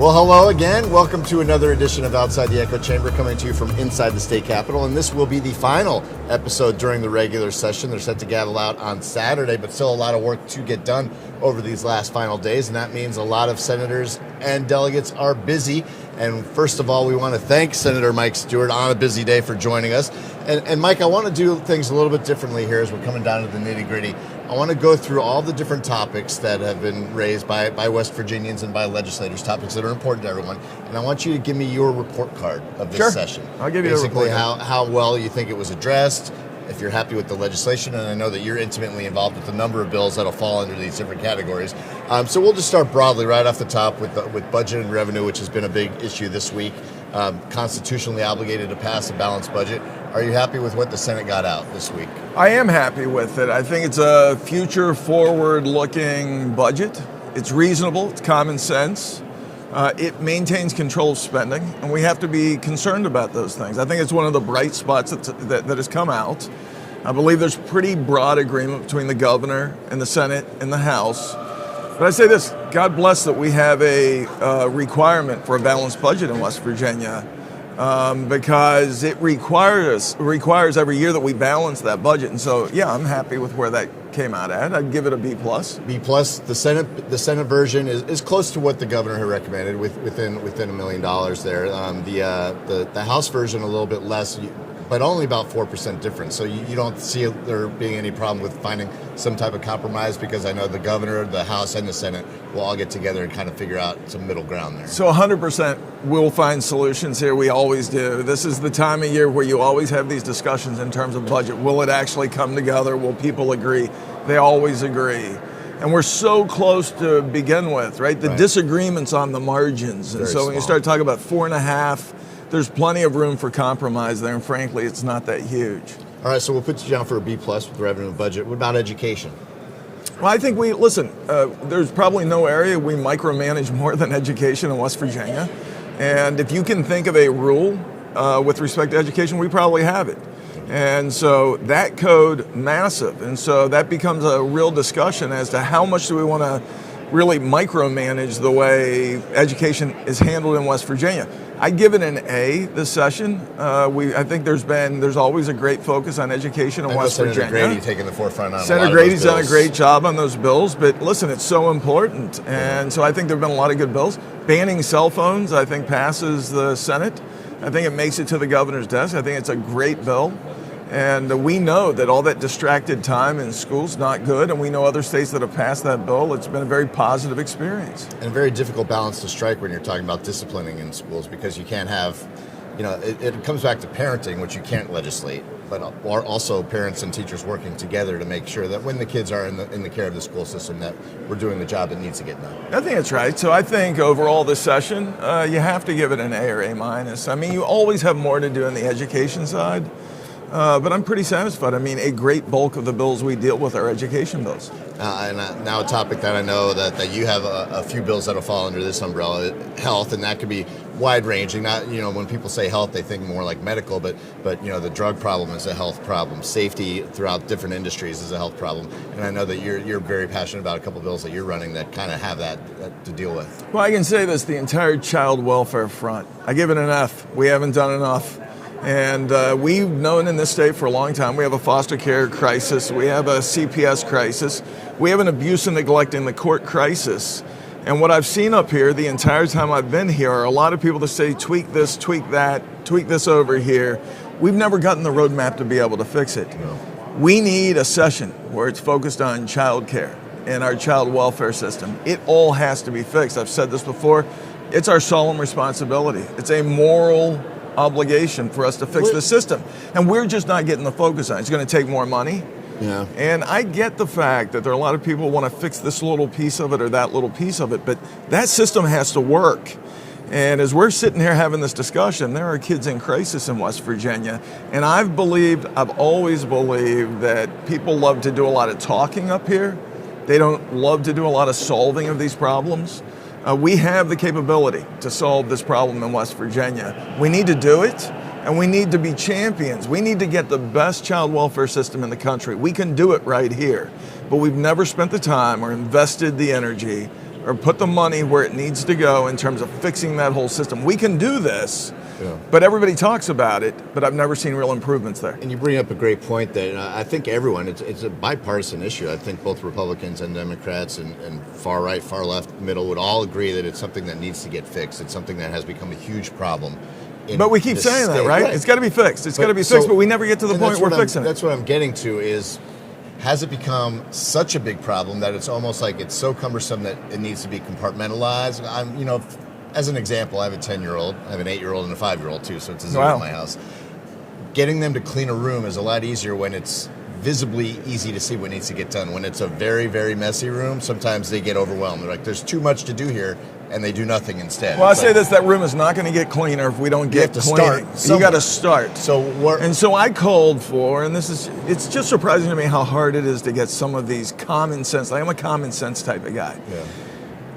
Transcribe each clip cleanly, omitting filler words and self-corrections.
Well, hello again. Welcome to another edition of Outside the Echo Chamber, coming to you from inside the state capitol. And this will be the final episode during the regular session. They're set to gavel out on Saturday, but still a lot of work to get done over these last final days. And that means a lot of senators and delegates are busy. And first of all, we want to thank Senator Mike Stuart on a busy day for joining us. And Mike, I want to do things a little bit differently here as we're coming down to the nitty-gritty. I want to go through all the different topics that have been raised by West Virginians and by legislators, topics that are important to everyone. And I want you to give me your report card of this session. I'll give you basically a report how well you think it was addressed, if you're happy with the legislation, and I know that you're intimately involved with a number of bills that'll fall under these different categories. So we'll just start broadly right off the top with budget and revenue, which has been a big issue this week. Constitutionally obligated to pass a balanced budget. Are you happy with what the Senate got out this week? I am happy with it. I think it's a future forward-looking budget. It's reasonable, it's common sense. It maintains control of spending, and we have to be concerned about those things. I think it's one of the bright spots that has come out. I believe there's pretty broad agreement between the governor and the Senate and the House. But I say this, God bless that we have a requirement for a balanced budget in West Virginia, because it requires every year that we balance that budget. And so, yeah, I'm happy with where that came out at. I'd give it a B+. B+. The Senate version is close to what the governor had recommended, within $1 million there. The House version a little bit less, but only about 4% difference. So you don't see there being any problem with finding some type of compromise, because I know the governor, the House, and the Senate will all get together and kind of figure out some middle ground there. So 100% we'll find solutions here. We always do. This is the time of year where you always have these discussions in terms of budget. Will it actually come together? Will people agree? They always agree. And we're so close to begin with, right? The disagreements on the margins. And so when you start talking about 4.5, there's plenty of room for compromise there, and frankly, it's not that huge. All right, so we'll put you down for a B+ with the revenue and budget. What about education? Well, I think there's probably no area we micromanage more than education in West Virginia. And if you can think of a rule with respect to education, we probably have it. And so that code, massive. And so that becomes a real discussion as to how much do we want to really micromanage the way education is handled in West Virginia. I give it an A this session. I think there's always a great focus on education in West Virginia. Senator Grady taking the forefront on Senator Grady's done a great job on those bills, but listen, it's so important. And so I think there have been a lot of good bills. Banning cell phones, I think, passes the Senate. I think it makes it to the governor's desk. I think it's a great bill. And we know that all that distracted time in school is not good, and we know other states that have passed that bill. It's been a very positive experience. And a very difficult balance to strike when you're talking about disciplining in schools, because you can't have, it comes back to parenting, which you can't legislate, but also parents and teachers working together to make sure that when the kids are in the care of the school system, that we're doing the job that needs to get done. I think that's right. So I think overall this session, you have to give it an A or A-. I mean, you always have more to do on the education side. But I'm pretty satisfied. I mean, a great bulk of the bills we deal with are education bills. Now a topic that I know that you have a few bills that'll fall under this umbrella, health, and that could be wide-ranging. Not, when people say health, they think more like medical, but the drug problem is a health problem. Safety throughout different industries is a health problem. And I know that you're very passionate about a couple of bills that you're running that kind of have that to deal with. Well, I can say this, the entire child welfare front, I give it an F. We haven't done enough. And we've known in this state for a long time, we have a foster care crisis, we have a CPS crisis, we have an abuse and neglect in the court crisis. And what I've seen up here the entire time I've been here are a lot of people that say, tweak this, tweak that, tweak this over here. We've never gotten the roadmap to be able to fix it. No. We need a session where it's focused on child care and our child welfare system. It all has to be fixed. I've said this before, it's our solemn responsibility. It's a moral obligation for us to fix the system, and we're just not getting the focus on it. It's going to take more money. Yeah. And I get the fact that there are a lot of people who want to fix this little piece of it or that little piece of it, but that system has to work. And as we're sitting here having this discussion, there are kids in crisis in West Virginia, and I've always believed that people love to do a lot of talking up here. They don't love to do a lot of solving of these problems. We have the capability to solve this problem in West Virginia. We need to do it, and we need to be champions. We need to get the best child welfare system in the country. We can do it right here, but we've never spent the time or invested the energy or put the money where it needs to go in terms of fixing that whole system. We can do this, but everybody talks about it, but I've never seen real improvements there. And you bring up a great point that I think everyone, it's a bipartisan issue. I think both Republicans and Democrats and far right, far left, middle would all agree that it's something that needs to get fixed. It's something that has become a huge problem. But we keep saying that, right? It's got to be fixed. It's got to be fixed, but we never get to the point we're fixing it. That's what I'm getting to is, has it become such a big problem that it's almost like it's so cumbersome that it needs to be compartmentalized? As an example, I have a 10-year-old, I have an 8-year-old and a 5-year-old too, so it's a zero in my house. Getting them to clean a room is a lot easier when it's visibly easy to see what needs to get done. When it's a very, very messy room, sometimes they get overwhelmed. They're like, there's too much to do here, and they do nothing instead. Well, I say this, that room is not going to get cleaner if we don't get cleaning. You got to start. And so I called for, and it's just surprising to me how hard it is to get some of these common sense, I'm a common sense type of guy. Yeah.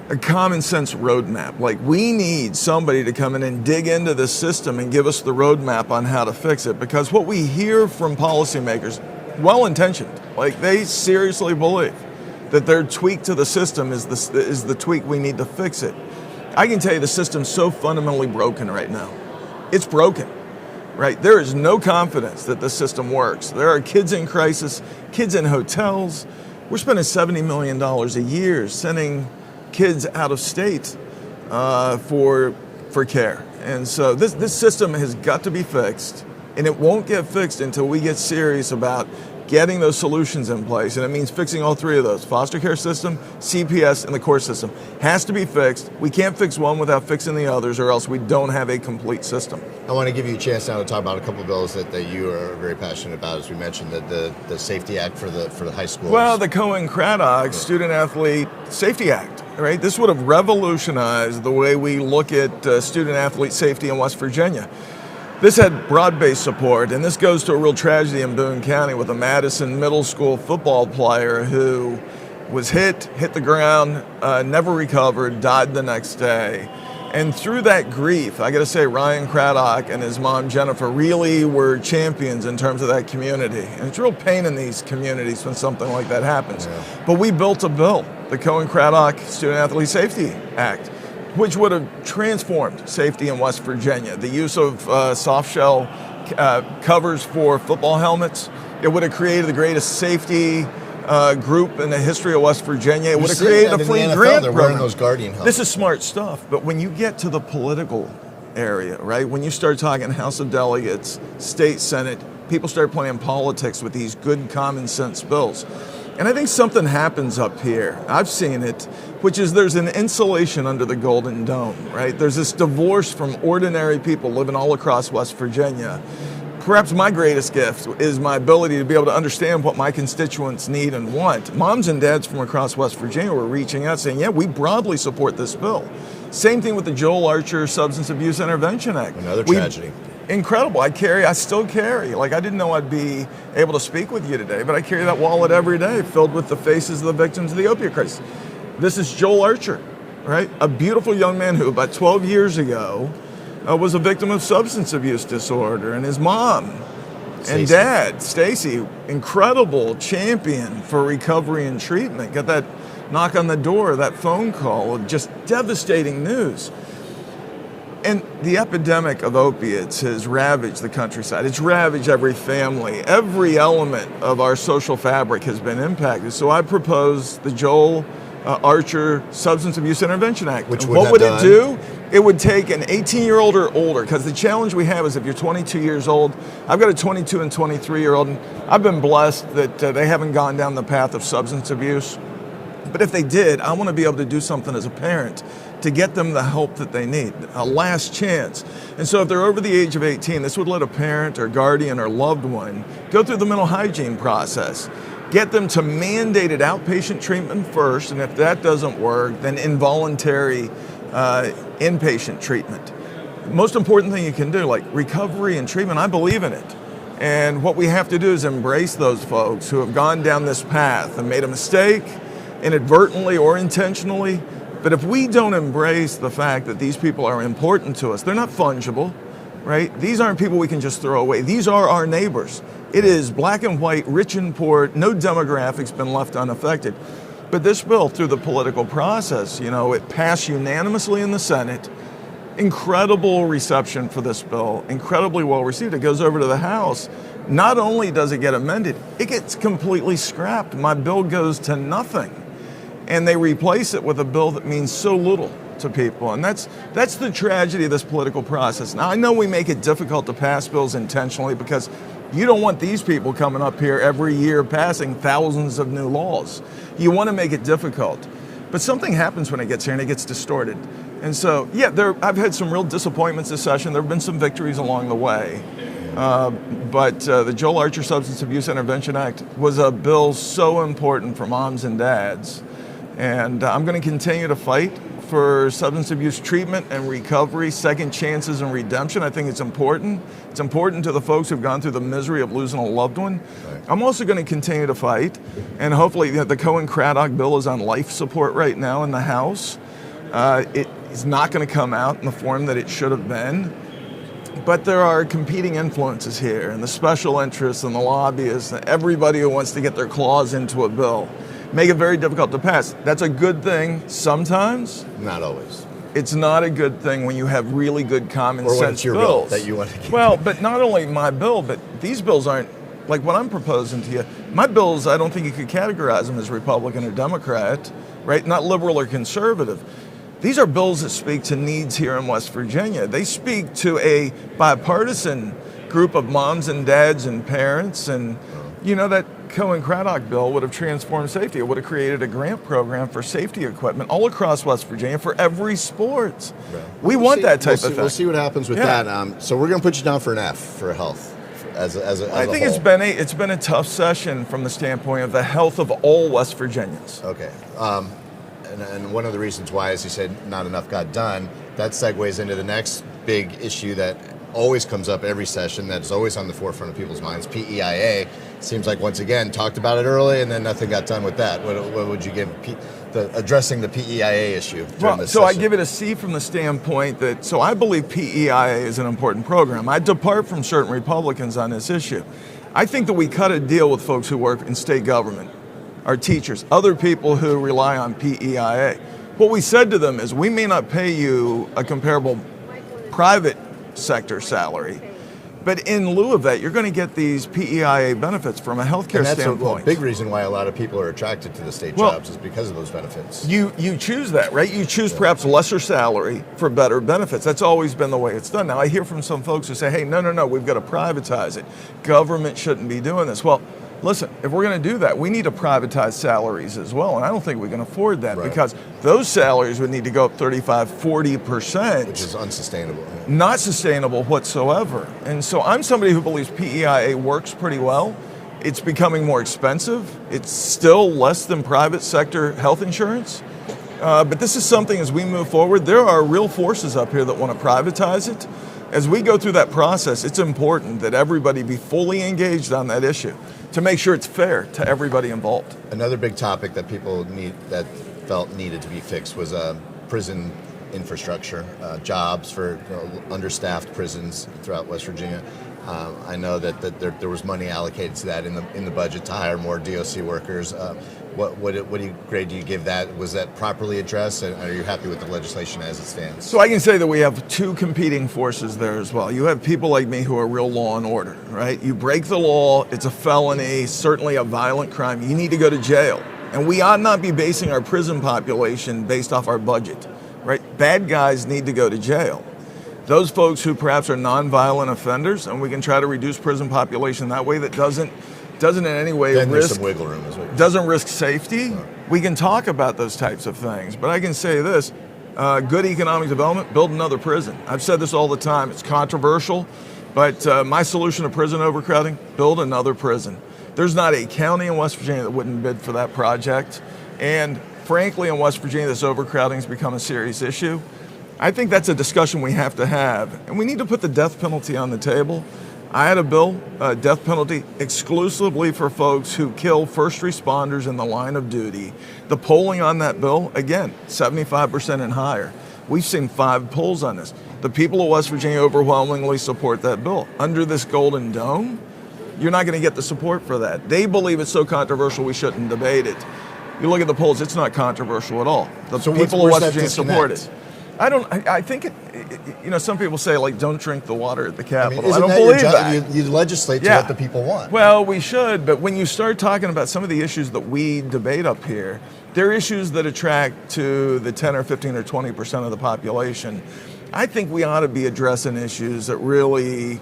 A common sense roadmap. Like, we need somebody to come in and dig into the system and give us the roadmap on how to fix it. Because what we hear from policymakers, well-intentioned, like they seriously believe that their tweak to the system is the tweak we need to fix it. I can tell you the system's so fundamentally broken right now. It's broken, right? There is no confidence that the system works. There are kids in crisis, kids in hotels. We're spending $70 million a year sending kids out of state for care. And so this system has got to be fixed, and it won't get fixed until we get serious about getting those solutions in place. And it means fixing all three of those: foster care system, CPS, and the court system. Has to be fixed. We can't fix one without fixing the others, or else we don't have a complete system. I want to give you a chance now to talk about a couple of bills that you are very passionate about. As we mentioned, the Safety Act for the high schools. Well, the Cohen-Craddock Student Athlete Safety Act, right? This would have revolutionized the way we look at student athlete safety in West Virginia. This had broad-based support, and this goes to a real tragedy in Boone County with a Madison middle school football player who was hit the ground, never recovered, died the next day. And through that grief, I got to say, Ryan Craddock and his mom, Jennifer, really were champions in terms of that community. And it's real pain in these communities when something like that happens. Yeah. But we built a bill, the Cohen-Craddock Student Athlete Safety Act, which would have transformed safety in West Virginia. The use of soft shell covers for football helmets. It would have created the greatest safety group in the history of West Virginia. It would have created a free grant program. Those Guardian helmets. This is smart stuff, but when you get to the political area, right, when you start talking House of Delegates, State Senate, people start playing politics with these good common sense bills. And I think something happens up here. I've seen it, which is there's an insulation under the Golden Dome, right? There's this divorce from ordinary people living all across West Virginia. Perhaps my greatest gift is my ability to be able to understand what my constituents need and want. Moms and dads from across West Virginia were reaching out saying, yeah, we broadly support this bill. Same thing with the Joel Archer Substance Abuse Intervention Act. Another tragedy. Incredible. I still carry. Like, I didn't know I'd be able to speak with you today, but I carry that wallet every day filled with the faces of the victims of the opioid crisis. This is Joel Archer, right? A beautiful young man who about 12 years ago was a victim of substance abuse disorder, and his mom and dad, Stacy, incredible champion for recovery and treatment. Got that knock on the door, that phone call, just devastating news. And the epidemic of opiates has ravaged the countryside. It's ravaged every family. Every element of our social fabric has been impacted. So I proposed the Joel Archer Substance Abuse Intervention Act. What would it do? It would take an 18-year-old or older, because the challenge we have is if you're 22 years old, I've got a 22 and 23-year-old, and I've been blessed that they haven't gone down the path of substance abuse. But if they did, I want to be able to do something as a parent to get them the help that they need, a last chance. And so if they're over the age of 18, this would let a parent or guardian or loved one go through the mental hygiene process, get them to mandated outpatient treatment first, and if that doesn't work, then involuntary inpatient treatment. Most important thing you can do, like recovery and treatment, I believe in it. And what we have to do is embrace those folks who have gone down this path and made a mistake, inadvertently or intentionally. But if we don't embrace the fact that these people are important to us, they're not fungible, right? These aren't people we can just throw away. These are our neighbors. It is black and white, rich and poor, no demographics been left unaffected. But this bill, through the political process, it passed unanimously in the Senate. Incredible reception for this bill, incredibly well received. It goes over to the House. Not only does it get amended, it gets completely scrapped. My bill goes to nothing. And they replace it with a bill that means so little to people. And that's the tragedy of this political process. Now, I know we make it difficult to pass bills intentionally because you don't want these people coming up here every year passing thousands of new laws. You want to make it difficult. But something happens when it gets here and it gets distorted. And so, I've had some real disappointments this session. There have been some victories along the way. But the Joel Archer Substance Abuse Intervention Act was a bill so important for moms and dads. And I'm going to continue to fight for substance abuse treatment and recovery, second chances and redemption. I think it's important. It's important to the folks who've gone through the misery of losing a loved one. Right. I'm also going to continue to fight, and hopefully the Cohen-Craddock bill is on life support right now in the House. It is not going to come out in the form that it should have been. But there are competing influences here, and the special interests and the lobbyists, and everybody who wants to get their claws into a bill. Make it very difficult to pass. That's a good thing sometimes. Not always. It's not a good thing when you have really good common sense it's your bills. Bill that you want to keep. Well, but not only my bill, but these bills aren't, like what I'm proposing to you, my bills, I don't think you could categorize them as Republican or Democrat, right? Not liberal or conservative. These are bills that speak to needs here in West Virginia. They speak to a bipartisan group of moms and dads and parents, and that Cohen-Craddock bill would have transformed safety. It would have created a grant program for safety equipment all across West Virginia for every sport. Yeah. We want that type of thing. We'll see what happens with that. So we're going to put you down for an F for health. I think it's been a tough session from the standpoint of the health of all West Virginians. Okay. And one of the reasons why, as you said, not enough got done, that segues into the next big issue that always comes up every session, that's always on the forefront of people's minds, PEIA. Seems like, once again, talked about it early and then nothing got done with that. What would you give addressing the PEIA issue during this session? I give it a C from the standpoint that, I believe PEIA is an important program. I depart from certain Republicans on this issue. I think that we cut a deal with folks who work in state government, our teachers, other people who rely on PEIA. What we said to them is, we may not pay you a comparable private sector salary, but in lieu of that, you're going to get these PEIA benefits from a healthcare standpoint. That's a big reason why a lot of people are attracted to the state jobs is because of those benefits. You choose that, right? You choose perhaps lesser salary for better benefits. That's always been the way it's done. Now, I hear from some folks who say, hey, no, we've got to privatize it. Government shouldn't be doing this. Well, listen, if we're going to do that, we need to privatize salaries as well. And I don't think we can afford that because those salaries would need to go up 35, 40%. Which is unsustainable. Yeah. Not sustainable whatsoever. And so I'm somebody who believes PEIA works pretty well. It's becoming more expensive. It's still less than private sector health insurance. But this is something, as we move forward, there are real forces up here that want to privatize it. As we go through that process, it's important that everybody be fully engaged on that issue to make sure it's fair to everybody involved. Another big topic that people felt needed to be fixed was prison infrastructure, jobs for understaffed prisons throughout West Virginia. I know that there was money allocated to that in the budget to hire more DOC workers. What grade do you give that? Was that properly addressed, and are you happy with the legislation as it stands? So I can say that we have two competing forces there as well. You have people like me who are real law and order, right? You break the law, it's a felony, certainly a violent crime. You need to go to jail. And we ought not be basing our prison population based off our budget, right? Bad guys need to go to jail. Those folks who perhaps are nonviolent offenders, and we can try to reduce prison population that way, that doesn't in any way there's some wiggle room as well. Doesn't risk safety. Right. We can talk about those types of things, but I can say this, good economic development, build another prison. I've said this all the time, it's controversial, but my solution to prison overcrowding, build another prison. There's not a county in West Virginia that wouldn't bid for that project, and frankly in West Virginia this overcrowding has become a serious issue. I think that's a discussion we have to have, and we need to put the death penalty on the table. I had a bill, death penalty exclusively for folks who kill first responders in the line of duty. The polling on that bill, again, 75% and higher. We've seen 5 polls on this. The people of West Virginia overwhelmingly support that bill. Under this golden dome, you're not going to get the support for that. They believe it's so controversial we shouldn't debate it. You look at the polls; it's not controversial at all. The So people of where's West that Virginia support disconnect? it. I think some people say, like, don't drink the water at the Capitol. I Isn't don't that believe your job? that. You legislate to Yeah. what the people want. Well, we should, but when you start talking about some of the issues that we debate up here, they're issues that attract to the 10 or 15 or 20% of the population. I think we ought to be addressing issues that really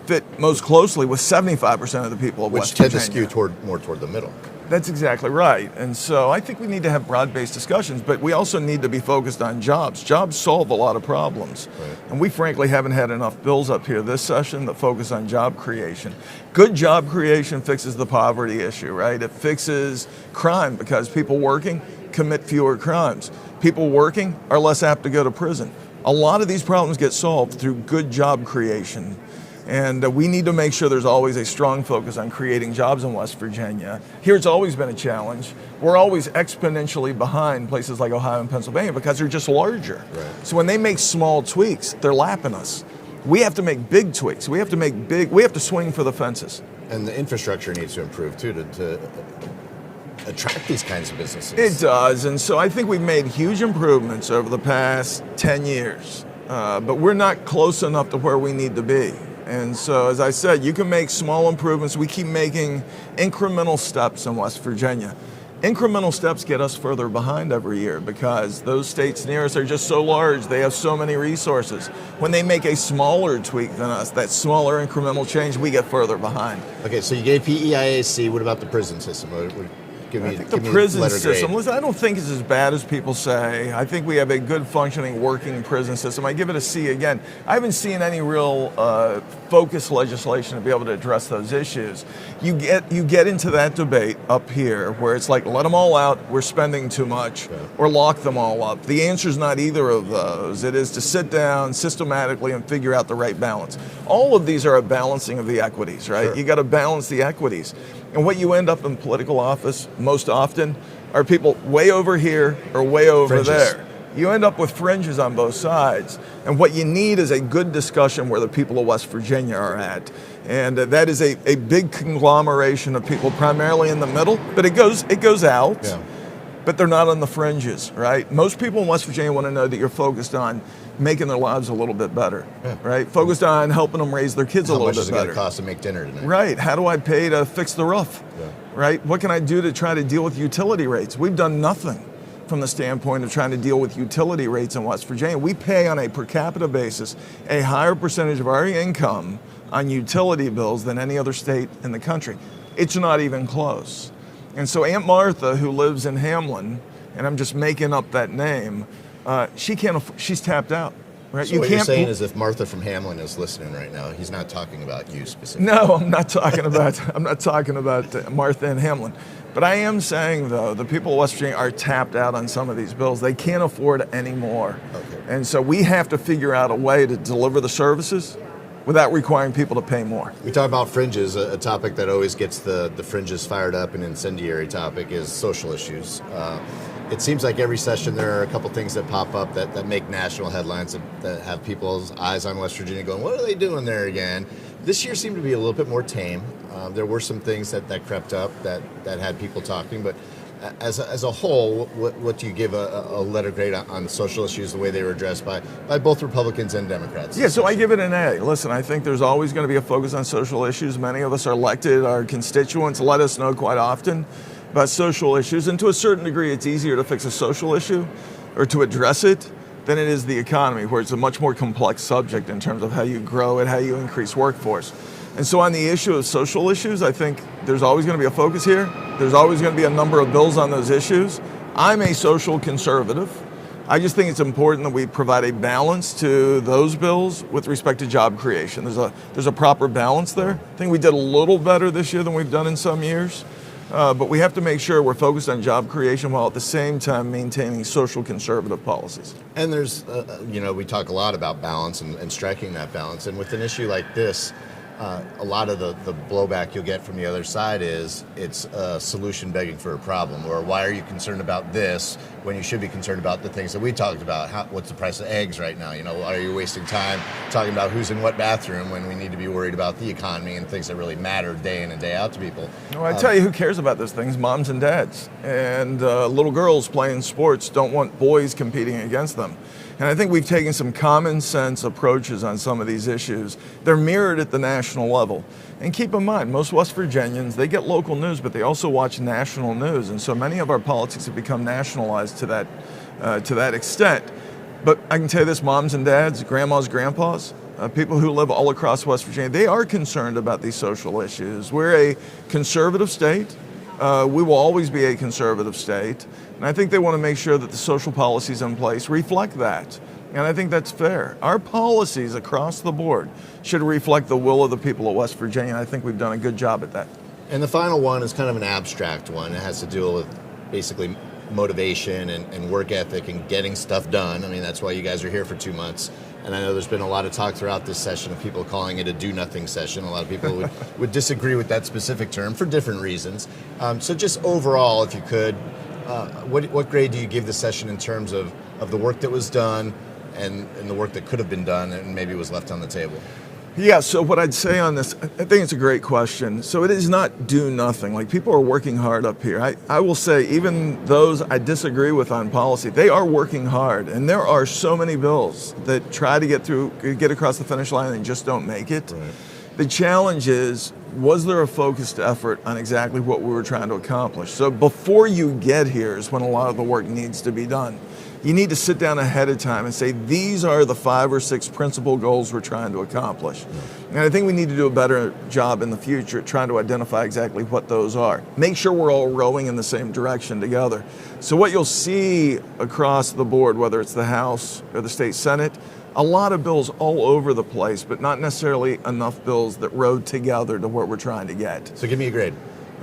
fit most closely with 75% of the people of Which West tend Virginia. to skew more toward the middle. That's exactly right. And so I think we need to have broad-based discussions, but we also need to be focused on jobs. Jobs solve a lot of problems. Right. And we frankly haven't had enough bills up here this session that focus on job creation. Good job creation fixes the poverty issue, right? It fixes crime because people working commit fewer crimes. People working are less apt to go to prison. A lot of these problems get solved through good job creation. And we need to make sure there's always a strong focus on creating jobs in West Virginia. Here it's always been a challenge. We're always exponentially behind places like Ohio and Pennsylvania because they're just larger. Right. So when they make small tweaks, they're lapping us. We have to make big tweaks. We have to swing for the fences. And the infrastructure needs to improve too to attract these kinds of businesses. It does, and so I think we've made huge improvements over the past 10 years, but we're not close enough to where we need to be. And so, as I said, you can make small improvements. We keep making incremental steps in West Virginia. Incremental steps get us further behind every year because those states near us are just so large. They have so many resources. When they make a smaller tweak than us, that smaller incremental change, we get further behind. Okay, so you gave PEIAC. What about the prison system? I think the prison system, listen, I don't think it's as bad as people say. I think we have a good functioning working prison system. I give it a C again. I haven't seen any real focused legislation to be able to address those issues. You get into that debate up here where it's like, let them all out, we're spending too much, or lock them all up. The answer is not either of those. It is to sit down systematically and figure out the right balance. All of these are a balancing of the equities, right? Sure. You got to balance the equities. And what you end up in political office most often are people way over here or way over Fringes. there. You end up with fringes on both sides. And what you need is a good discussion where the people of West Virginia are at. And that is a big conglomeration of people primarily in the middle, but it goes out. Yeah. But they're not on the fringes, right? Most people in West Virginia want to know that you're focused on making their lives a little bit better, right? Focused on helping them raise their kids a little bit better. How much is it going to cost to make dinner tonight? Right. How do I pay to fix the roof? Yeah. Right. What can I do to try to deal with utility rates? We've done nothing from the standpoint of trying to deal with utility rates in West Virginia. We pay on a per capita basis a higher percentage of our income on utility bills than any other state in the country. It's not even close. And so Aunt Martha, who lives in Hamlin, and I'm just making up that name, she's tapped out. Right? So what you're saying is if Martha from Hamlin is listening right now, he's not talking about you specifically. No, I'm not talking about Martha and Hamlin. But I am saying, though, the people of West Virginia are tapped out on some of these bills. They can't afford any more. Okay. And so we have to figure out a way to deliver the services without requiring people to pay more. We talk about fringes. A topic that always gets the fringes fired up, an incendiary topic, is social issues. It seems like every session there are a couple things that pop up that make national headlines, that have people's eyes on West Virginia going, what are they doing there again? This year seemed to be a little bit more tame. There were some things that crept up that had people talking, but as a whole, what do you give a letter grade on social issues, the way they were addressed by both Republicans and Democrats? Yeah, so I give it an A. Listen, I think there's always going to be a focus on social issues. Many of us are elected, our constituents let us know quite often about social issues, and to a certain degree it's easier to fix a social issue or to address it than it is the economy, where it's a much more complex subject in terms of how you grow it, how you increase workforce. And so on the issue of social issues, I think there's always going to be a focus here. There's always going to be a number of bills on those issues. I'm a social conservative. I just think it's important that we provide a balance to those bills with respect to job creation. There's a proper balance there. I think we did a little better this year than we've done in some years. But we have to make sure we're focused on job creation while at the same time maintaining social conservative policies. And there's, we talk a lot about balance and striking that balance. And with an issue like this, a lot of the blowback you'll get from the other side is it's a solution begging for a problem, or why are you concerned about this when you should be concerned about the things that we talked about? What's the price of eggs right now? Are you wasting time talking about who's in what bathroom when we need to be worried about the economy and things that really matter day in and day out to people? Well, I tell you who cares about those things, moms and dads. And little girls playing sports don't want boys competing against them. And I think we've taken some common sense approaches on some of these issues. They're mirrored at the national level. And keep in mind, most West Virginians, they get local news, but they also watch national news. And so many of our politics have become nationalized to that extent. But I can tell you this, moms and dads, grandmas, grandpas, people who live all across West Virginia, they are concerned about these social issues. We're a conservative state. We will always be a conservative state. And I think they want to make sure that the social policies in place reflect that. And I think that's fair. Our policies across the board should reflect the will of the people of West Virginia. And I think we've done a good job at that. And the final one is kind of an abstract one. It has to do with basically motivation and work ethic and getting stuff done. I mean, that's why you guys are here for 2 months. And I know there's been a lot of talk throughout this session of people calling it a do-nothing session. A lot of people would disagree with that specific term for different reasons. So just overall, if you could, what grade do you give the session in terms of the work that was done and the work that could have been done and maybe was left on the table? Yeah, so what I'd say on this, I think it's a great question. So it is not do nothing. Like, people are working hard up here. I will say, even those I disagree with on policy, they are working hard. And there are so many bills that try to get across the finish line and just don't make it. Right. The challenge is, was there a focused effort on exactly what we were trying to accomplish? So before you get here is when a lot of the work needs to be done. You need to sit down ahead of time and say, these are the 5 or 6 principal goals we're trying to accomplish. And I think we need to do a better job in the future at trying to identify exactly what those are. Make sure we're all rowing in the same direction together. So what you'll see across the board, whether it's the House or the State Senate, a lot of bills all over the place, but not necessarily enough bills that rode together to what we're trying to get. So give me a grade.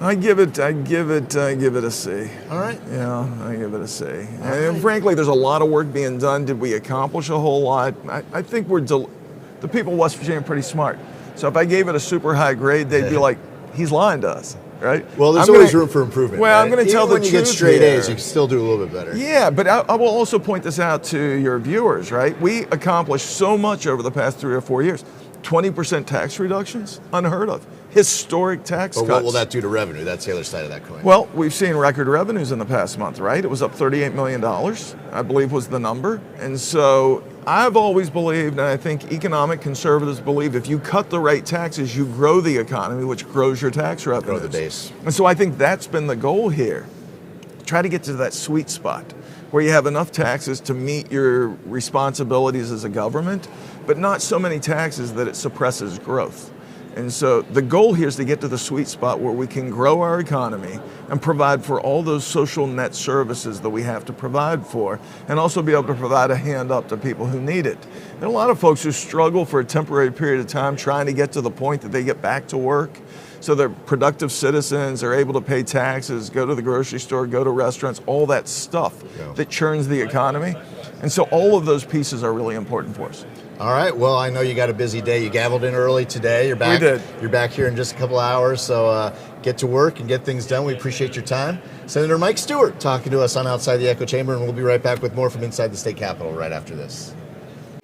I give it a C. All right. Yeah, I give it a C. And frankly, there's a lot of work being done. Did we accomplish a whole lot? I think the people of West Virginia are pretty smart. So if I gave it a super high grade, they'd be like, he's lying to us, right? Well, there's always room for improvement. Well, right? I'm going to tell the truth. When you get straight A's, you can still do a little bit better. Yeah, but I will also point this out to your viewers, right? We accomplished so much over the past 3 or 4 years. 20% tax reductions, unheard of. Historic tax cuts. But what will that do to revenue? That's the other side of that coin. Well, we've seen record revenues in the past month, right? It was up $38 million, I believe was the number. And so I've always believed, and I think economic conservatives believe, if you cut the right taxes, you grow the economy, which grows your tax revenues. Grow the base. And so I think that's been the goal here. Try to get to that sweet spot where you have enough taxes to meet your responsibilities as a government, but not so many taxes that it suppresses growth. And so the goal here is to get to the sweet spot where we can grow our economy and provide for all those social net services that we have to provide for, and also be able to provide a hand up to people who need it. There are a lot of folks who struggle for a temporary period of time trying to get to the point that they get back to work. So they're productive citizens, they're able to pay taxes, go to the grocery store, go to restaurants, all that stuff that churns the economy. And so all of those pieces are really important for us. All right. Well, I know you got a busy day. You gavelled in early today. You're back. We did. You're back here in just a couple hours. So get to work and get things done. We appreciate your time. Senator Mike Stuart talking to us on Outside the Echo Chamber, and we'll be right back with more from inside the state capitol right after this.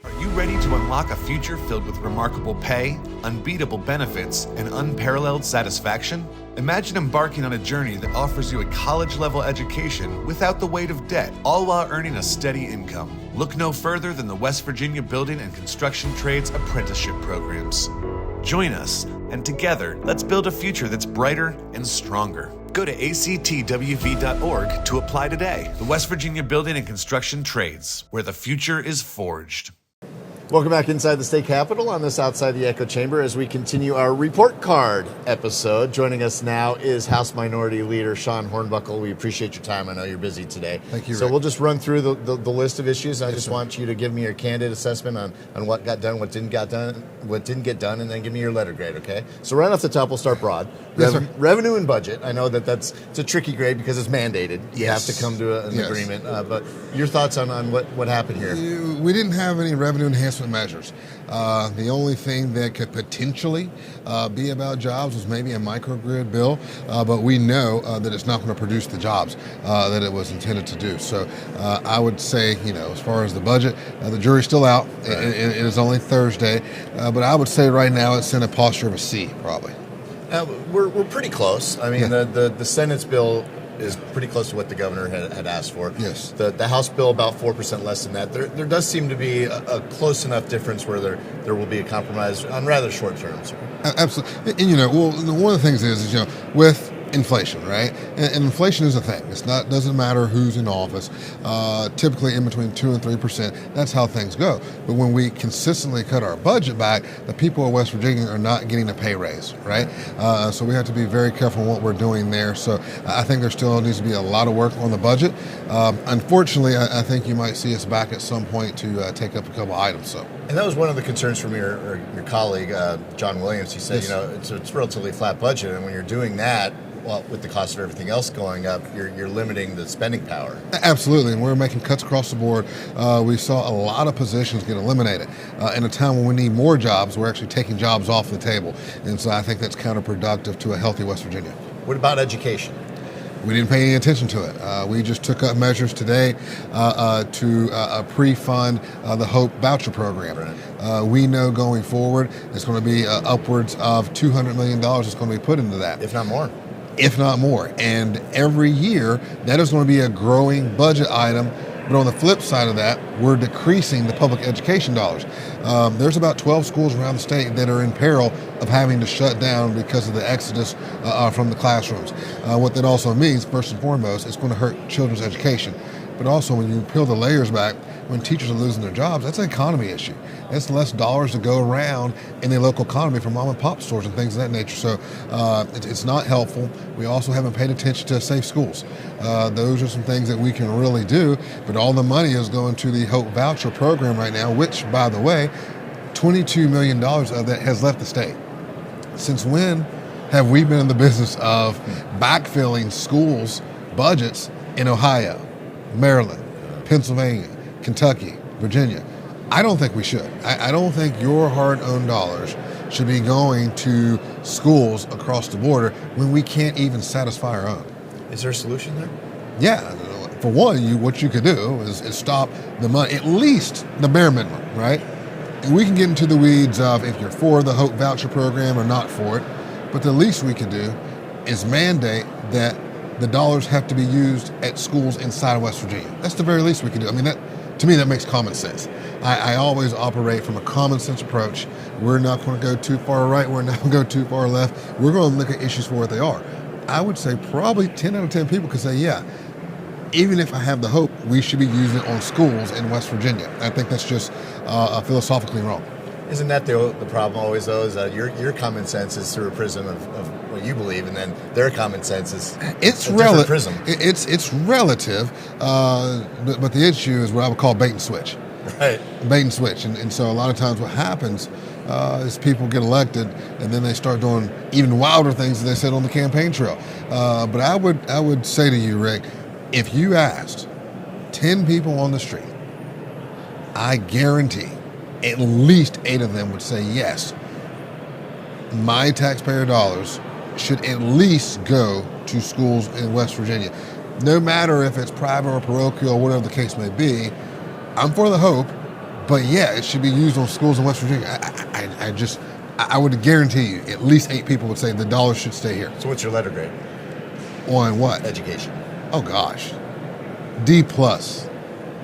Are you ready to unlock a future filled with remarkable pay, unbeatable benefits, and unparalleled satisfaction? Imagine embarking on a journey that offers you a college-level education without the weight of debt, all while earning a steady income. Look no further than the West Virginia Building and Construction Trades Apprenticeship Programs. Join us, and together, let's build a future that's brighter and stronger. Go to actwv.org to apply today. The West Virginia Building and Construction Trades, where the future is forged. Welcome back inside the state capitol on this Outside the Echo Chamber as we continue our report card episode. Joining us now is House Minority Leader Sean Hornbuckle. We appreciate your time. I know you're busy today. Thank you, So Rick. we'll just run through the list of issues. I just want you to give me your candid assessment on what got done, what didn't get done, and then give me your letter grade, okay? So right off the top, we'll start broad. Yes, sir. Revenue and budget. I know it's a tricky grade because it's mandated. You have to come to an agreement. But your thoughts on what happened here? We didn't have any revenue enhancement investment measures. The only thing that could potentially be about jobs was maybe a microgrid bill, but we know that it's not going to produce the jobs that it was intended to do. So I would say, as far as the budget, the jury's still out. Right. It is only Thursday, but I would say right now it's in a posture of a C, probably. We're pretty close. I mean, the Senate's bill is pretty close to what the governor had asked for. Yes. The House bill about 4% less than that. There does seem to be a close enough difference where there will be a compromise on rather short terms. Absolutely. And one of the things is with inflation, right? And inflation is a thing. Doesn't matter who's in office. Typically in between 2 and 3%. That's how things go. But when we consistently cut our budget back, the people of West Virginia are not getting a pay raise, right? So we have to be very careful in what we're doing there. So I think there still needs to be a lot of work on the budget. Unfortunately, I think you might see us back at some point to take up a couple items. So. And that was one of the concerns from your colleague, John Williams. He said, yes. It's a relatively flat budget, and when you're doing that, well, with the cost of everything else going up, you're limiting the spending power. Absolutely, and we're making cuts across the board. We saw a lot of positions get eliminated. In a time when we need more jobs, we're actually taking jobs off the table. And so I think that's counterproductive to a healthy West Virginia. What about education? We didn't pay any attention to it. We just took up measures today to pre-fund the Hope voucher program. Right. We know going forward it's going to be upwards of $200 million that's going to be put into that. If not more. If not more. And every year, that is going to be a growing budget item. But on the flip side of that, we're decreasing the public education dollars. There's about 12 schools around the state that are in peril of having to shut down because of the exodus from the classrooms. What that also means, first and foremost, it's going to hurt children's education. But also, when you peel the layers back, when teachers are losing their jobs, that's an economy issue. That's less dollars to go around in the local economy for mom and pop stores and things of that nature. So it's not helpful. We also haven't paid attention to safe schools. Those are some things that we can really do, but all the money is going to the Hope voucher program right now, which, by the way, $22 million of that has left the state. Since when have we been in the business of backfilling schools' budgets in Ohio, Maryland, Pennsylvania, Kentucky, Virginia? I don't think we should. I don't think your hard-earned dollars should be going to schools across the border when we can't even satisfy our own. Is there a solution there? Yeah. For one, what you could do is stop the money, at least the bare minimum, right? We can get into the weeds of if you're for the Hope voucher program or not for it, but the least we can do is mandate that the dollars have to be used at schools inside of West Virginia. That's the very least we can do. I mean, to me, that makes common sense. I always operate from a common sense approach. We're not going to go too far right. We're not going to go too far left. We're going to look at issues for what they are. I would say probably 10 out of 10 people could say, yeah, even if I have the hope, we should be using it on schools in West Virginia. I think that's just philosophically wrong. Isn't that the problem always, though, is that your common sense is through a prism of what you believe, and then their common sense is a different prism. It's relative, but the issue is what I would call bait and switch. Right. Bait and switch. And so a lot of times what happens is people get elected, and then they start doing even wilder things than they said on the campaign trail. But I would say to you, Rick, if you asked 10 people on the street, I guarantee at least 8 of them would say, yes, my taxpayer dollars should at least go to schools in West Virginia. No matter if it's private or parochial or whatever the case may be, I'm for the hope, but yeah, it should be used on schools in West Virginia. I would guarantee you at least 8 people would say the dollars should stay here. So what's your letter grade? On what? Education. Oh gosh, D+. Got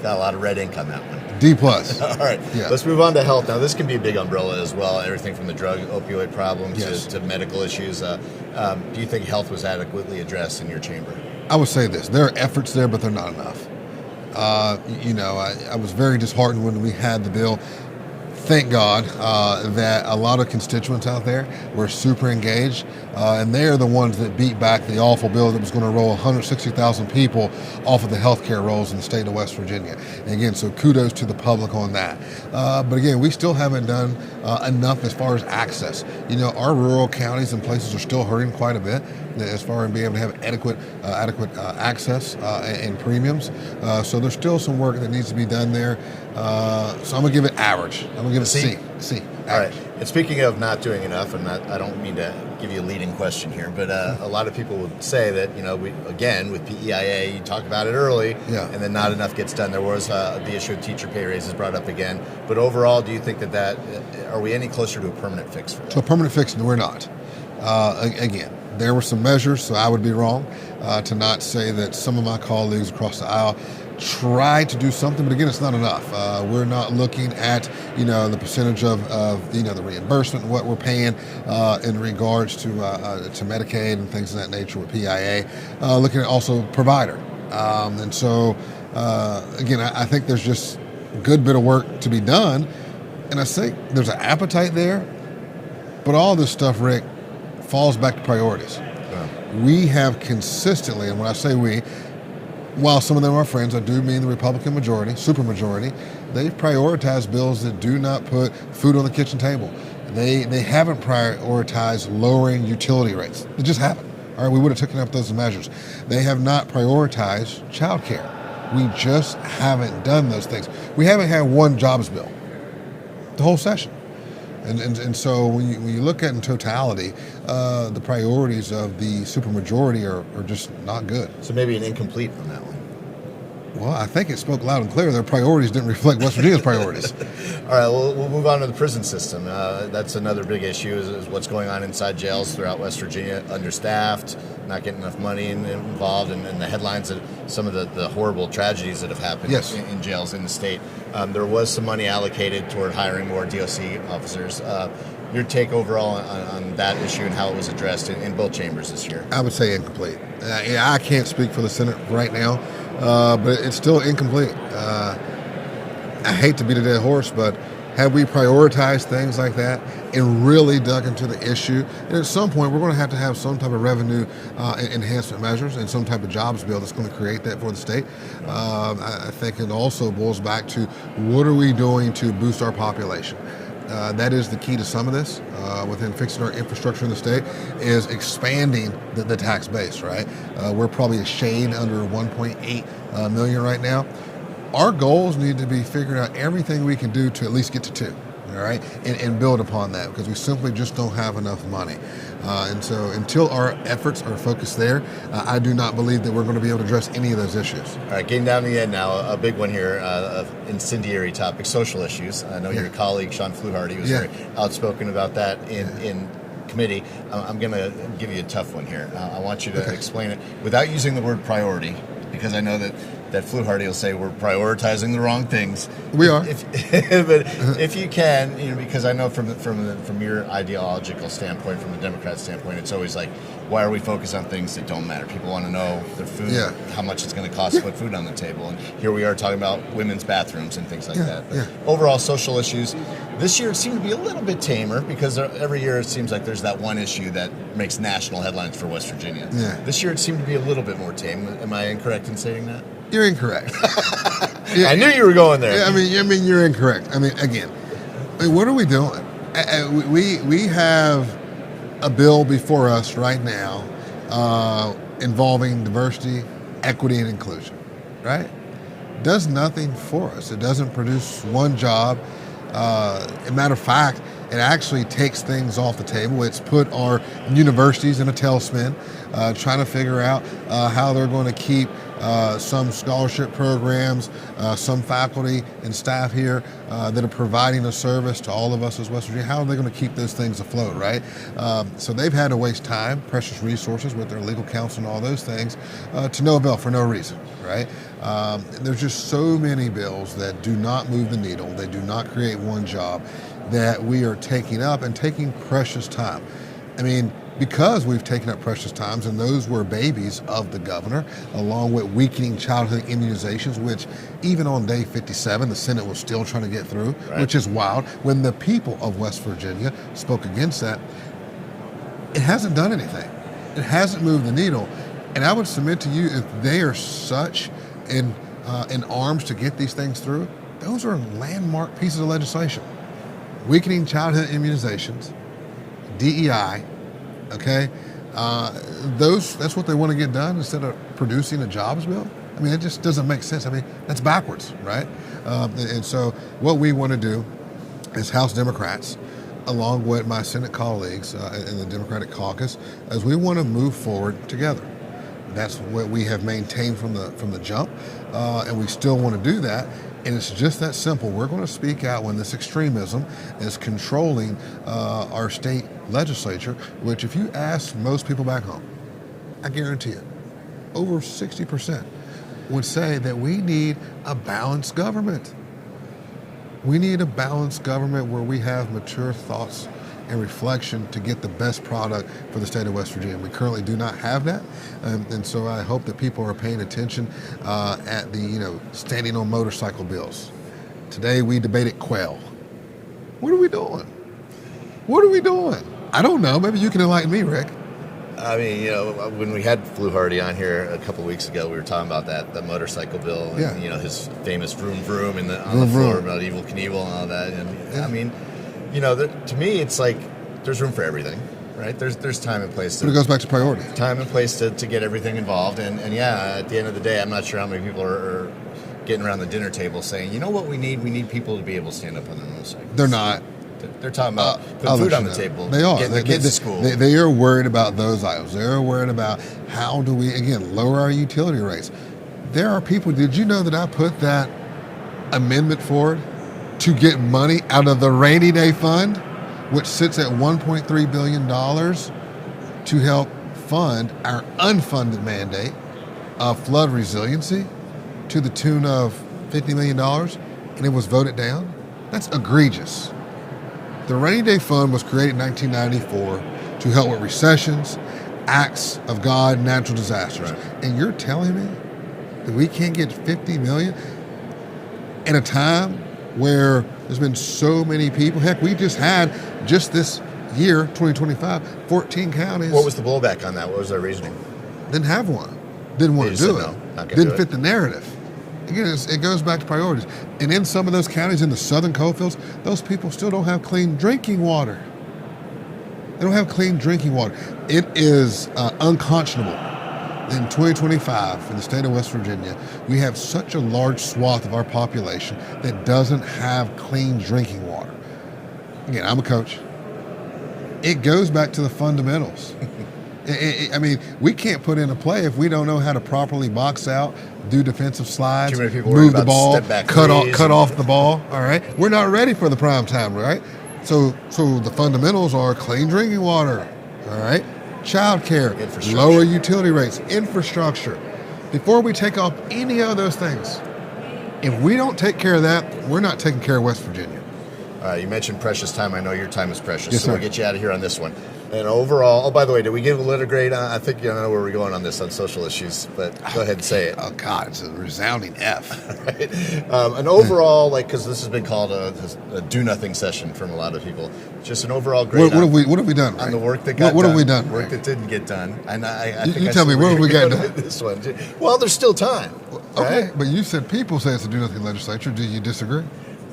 a lot of red ink on that one. D+. All right, yeah. Let's move on to health. Now, this can be a big umbrella as well, everything from the drug opioid problems yes. to medical issues. Do you think health was adequately addressed in your chamber? I would say this. There are efforts there, but they're not enough. I was very disheartened when we had the bill. Thank God that a lot of constituents out there were super engaged, and they're the ones that beat back the awful bill that was going to roll 160,000 people off of the healthcare rolls in the state of West Virginia. And again, so kudos to the public on that. But again, we still haven't done enough as far as access. Our rural counties and places are still hurting quite a bit as far as being able to have adequate access and premiums. So there's still some work that needs to be done there. So I'm going to give it average. I'm going to give it C. All right. And speaking of not doing enough, and I don't mean to give you a leading question here, but a lot of people would say that, with PEIA, you talk about it early, and then not enough gets done. There was the issue of teacher pay raises brought up again. But overall, do you think that are we any closer to a permanent fix for that? To a permanent fix, no, we're not. Again, there were some measures, so I would be wrong to not say that some of my colleagues across the aisle try to do something, but again, it's not enough. We're not looking at, the percentage of the reimbursement and what we're paying in regards to Medicaid and things of that nature with PIA. Looking at also provider. And so, again, I think there's just a good bit of work to be done. And I think there's an appetite there, but all this stuff, Rick, falls back to priorities. We have consistently, and when I say we, while some of them are friends, I do mean the Republican majority, supermajority, they've prioritized bills that do not put food on the kitchen table. They haven't prioritized lowering utility rates. They just haven't. All right, we would have taken up those measures. They have not prioritized child care. We just haven't done those things. We haven't had one jobs bill the whole session. And so when you look at in totality, the priorities of the supermajority are just not good. So maybe an incomplete on that one. Well, I think it spoke loud and clear. Their priorities didn't reflect West Virginia's priorities. All right, we'll move on to the prison system. That's another big issue is what's going on inside jails throughout West Virginia, understaffed, not getting enough money involved, and the headlines of some of the horrible tragedies that have happened in jails in the state. There was some money allocated toward hiring more DOC officers. Your take overall on that issue and how it was addressed in both chambers this year? I would say incomplete. I can't speak for the Senate right now, but it's still incomplete. I hate to beat a dead horse, but have we prioritized things like that and really dug into the issue? And at some point, we're going to have some type of revenue enhancement measures and some type of jobs bill that's going to create that for the state. I think it also boils back to what are we doing to boost our population? That is the key to some of this within fixing our infrastructure in the state is expanding the tax base, right? We're probably a shade under 1.8 million right now. Our goals need to be figuring out everything we can do to at least get to 2, all right, and build upon that because we simply just don't have enough money. And so until our efforts are focused there, I do not believe that we're going to be able to address any of those issues. All right, getting down to the end now, a big one here, of incendiary topic, social issues. I know your colleague, Sean Fluharty, was very outspoken about that in committee. I'm going to give you a tough one here. I want you to explain it without using the word priority, because I know that Fluharty will say we're prioritizing the wrong things. We are. But if you can, because I know from your ideological standpoint, from the Democrat standpoint, it's always like, why are we focused on things that don't matter? People want to know their food, how much it's going to cost to put food on the table. And here we are talking about women's bathrooms and things like that. But overall, social issues. This year it seemed to be a little bit tamer because every year it seems like there's that one issue that makes national headlines for West Virginia. This year it seemed to be a little bit more tame. Am I incorrect in stating that? You're incorrect. I knew you were going there. Yeah, I mean, you're incorrect. I mean, again, what are we doing? We have a bill before us right now involving diversity, equity, and inclusion, right? Does nothing for us. It doesn't produce one job. As a matter of fact, it actually takes things off the table. It's put our universities in a tailspin, trying to figure out how they're going to keep some scholarship programs, some faculty and staff here that are providing a service to all of us as West Virginia. How are they going to keep those things afloat, right? So they've had to waste time, precious resources with their legal counsel and all those things to no avail for no reason, right? There's just so many bills that do not move the needle. They do not create one job that we are taking up and taking precious time. I mean, because we've taken up precious times, and those were babies of the governor, along with weakening childhood immunizations, which even on day 57, the Senate was still trying to get through, which is wild. When the people of West Virginia spoke against that, it hasn't done anything. It hasn't moved the needle. And I would submit to you, if they are such in arms to get these things through, those are landmark pieces of legislation. weakening childhood immunizations, DEI, okay? That's what they want to get done instead of producing a jobs bill. I mean, it just doesn't make sense. I mean, that's backwards, right? And so what we want to do as House Democrats, along with my Senate colleagues in the Democratic caucus, is we want to move forward together. That's what we have maintained from the jump, and we still want to do that. And it's just that simple. We're going to speak out when this extremism is controlling our state legislature, which if you ask most people back home, I guarantee it, over 60% would say that we need a balanced government. We need a balanced government where we have mature thoughts and reflection to get the best product for the state of West Virginia. We currently do not have that, and so I hope that people are paying attention at the standing on motorcycle bills. Today we debated quail. What are we doing? What are we doing? I don't know. Maybe you can enlighten me, Rick. I mean, when we had Flu Hardy on here a couple of weeks ago, we were talking about the motorcycle bill, and his famous vroom vroom on the floor about Evel Knievel and all that. And I mean, to me, it's like there's room for everything, right? There's time and place. But it goes back to priority. Time and place to get everything involved. And yeah, at the end of the day, I'm not sure how many people are getting around the dinner table saying, you know what we need? We need people to be able to stand up on their motorcycles. They're not. They're talking about putting food on the table. They are. Getting the kids to school. They are worried about those items. They're worried about how do we, again, lower our utility rates. There are people, did you know that I put that amendment forward to get money out of the rainy day fund, which sits at $1.3 billion to help fund our unfunded mandate of flood resiliency to the tune of $50 million, and it was voted down? That's egregious. The Rainy Day Fund was created in 1994 to help with recessions, acts of God, natural disasters. Right. And you're telling me that we can't get $50 million at a time where there's been so many people? Heck, we just had, just this year, 2025, 14 counties. What was the blowback on that? What was their reasoning? Didn't have one. Didn't want to do it. Didn't fit the narrative. Again, it goes back to priorities. And in some of those counties in the southern coalfields, those people still don't have clean drinking water. They don't have clean drinking water. It is unconscionable. In 2025, in the state of West Virginia, we have such a large swath of our population that doesn't have clean drinking water. Again, I'm a coach. It goes back to the fundamentals. I mean, we can't put in a play if we don't know how to properly box out, do defensive slides, move the ball, cut off the ball. All right, we're not ready for the prime time, right? So the fundamentals are clean drinking water. All right, child care, lower utility rates, infrastructure. Before we take off any of those things, if we don't take care of that, we're not taking care of West Virginia. You mentioned precious time. I know your time is precious, yes, so we'll get you out of here on this one. And overall, by the way, did we give a letter grade? I think you know where we're going on this, on social issues, but go ahead and say it. Oh, God, it's a resounding F. Right? An overall, because this has been called a do-nothing session from a lot of people, just an overall grade. What have we done, on the work that got done? What have we done? Work that didn't get done. And you tell me, what have we got done? This one. Well, there's still time. Okay, right? but you said people say it's a do-nothing legislature. Do you disagree?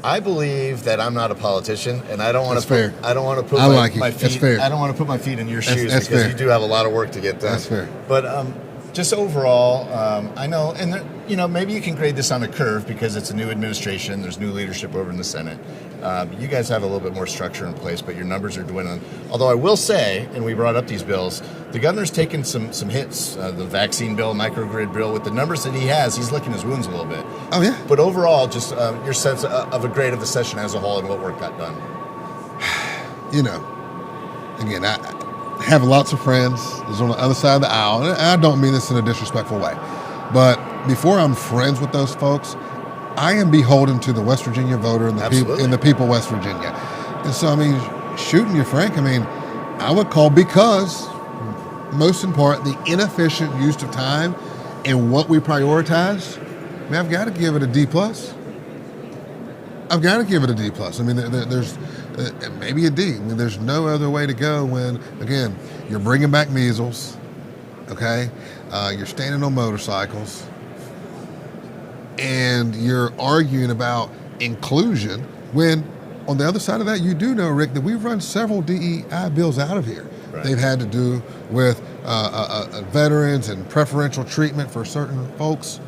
I believe that I'm not a politician, and I don't want to put. I don't want to put my feet. That's fair. I don't want to put my feet in your shoes that's because fair. you do have a lot of work to get done. That's fair. But just overall, I know, and there, maybe you can grade this on a curve because it's a new administration. There's new leadership over in the Senate. You guys have a little bit more structure in place, but your numbers are dwindling. Although I will say, and we brought up these bills, the governor's taken some hits. The vaccine bill, microgrid bill, with the numbers that he has, he's licking his wounds a little bit. Oh, yeah. But overall, just your sense of a grade of the session as a whole and what work got done. Again, I have lots of friends who's on the other side of the aisle, and I don't mean this in a disrespectful way. But before I'm friends with those folks, I am beholden to the West Virginia voter and the people of West Virginia. And so, shooting you frank, I would call, because most in part, the inefficient use of time and what we prioritize, I've got to give it a D+. I've got to give it a D+. There's maybe a D. There's no other way to go when, again, you're bringing back measles, okay? You're standing on motorcycles, and you're arguing about inclusion when On the other side of that, you do know, Rick, that we've run several DEI bills out of here. Right. They've had to do with veterans and preferential treatment for certain folks,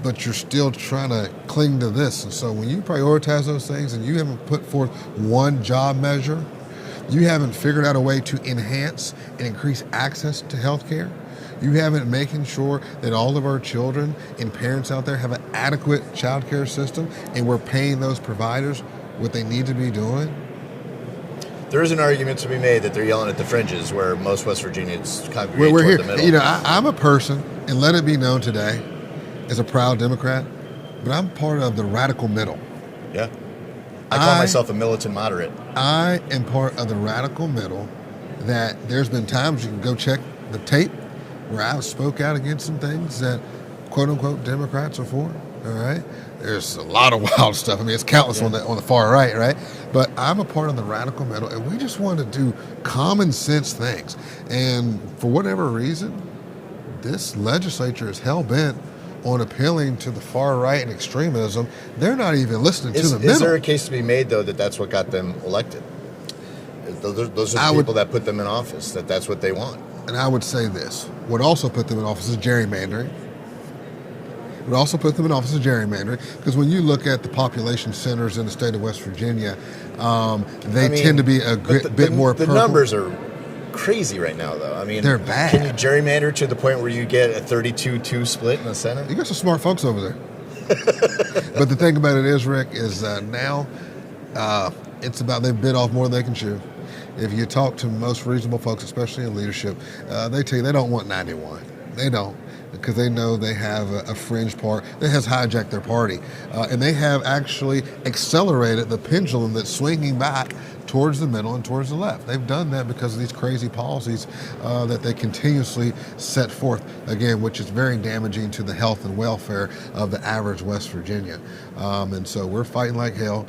but you're still trying to cling to this. And so when you prioritize those things and you haven't put forth one job measure, you haven't figured out a way to enhance and increase access to health care, you haven't making sure that all of our children and parents out there have an adequate child care system, and we're paying those providers what they need to be doing. There is an argument to be made that they're yelling at the fringes where most West Virginians congregate We're toward here. the middle. You know, I'm a person, and let it be known today, as a proud Democrat, but I'm part of the radical middle. Yeah. I call myself a militant moderate. I am part of the radical middle that there's been times you can go check the tape where I spoke out against some things that quote unquote Democrats are for. All right. There's a lot of wild stuff. I mean, it's countless on the far right, right? But I'm a part of the radical middle, and we just want to do common sense things. And for whatever reason, this legislature is hell bent on appealing to the far right and extremism. They're not even listening to the middle. Is there a case to be made, though, that that's what got them elected? Those are the people that put them in office, that's what they want. And I would say this. What also put them in office is gerrymandering. Because when you look at the population centers in the state of West Virginia, they tend to be a bit more purple. The numbers are crazy right now, though. I mean, they're bad. Can you gerrymander to the point where you get a 32-2 split in the Senate? You got some smart folks over there. But the thing about it is, Rick, is now it's about they've bit off more than they can chew. If you talk to most reasonable folks, especially in leadership, they tell you they don't want 91. They don't, because they know they have a fringe part that has hijacked their party. And they have actually accelerated the pendulum that's swinging back towards the middle and towards the left. They've done that because of these crazy policies that they continuously set forth, again, which is very damaging to the health and welfare of the average West Virginia. And so we're fighting like hell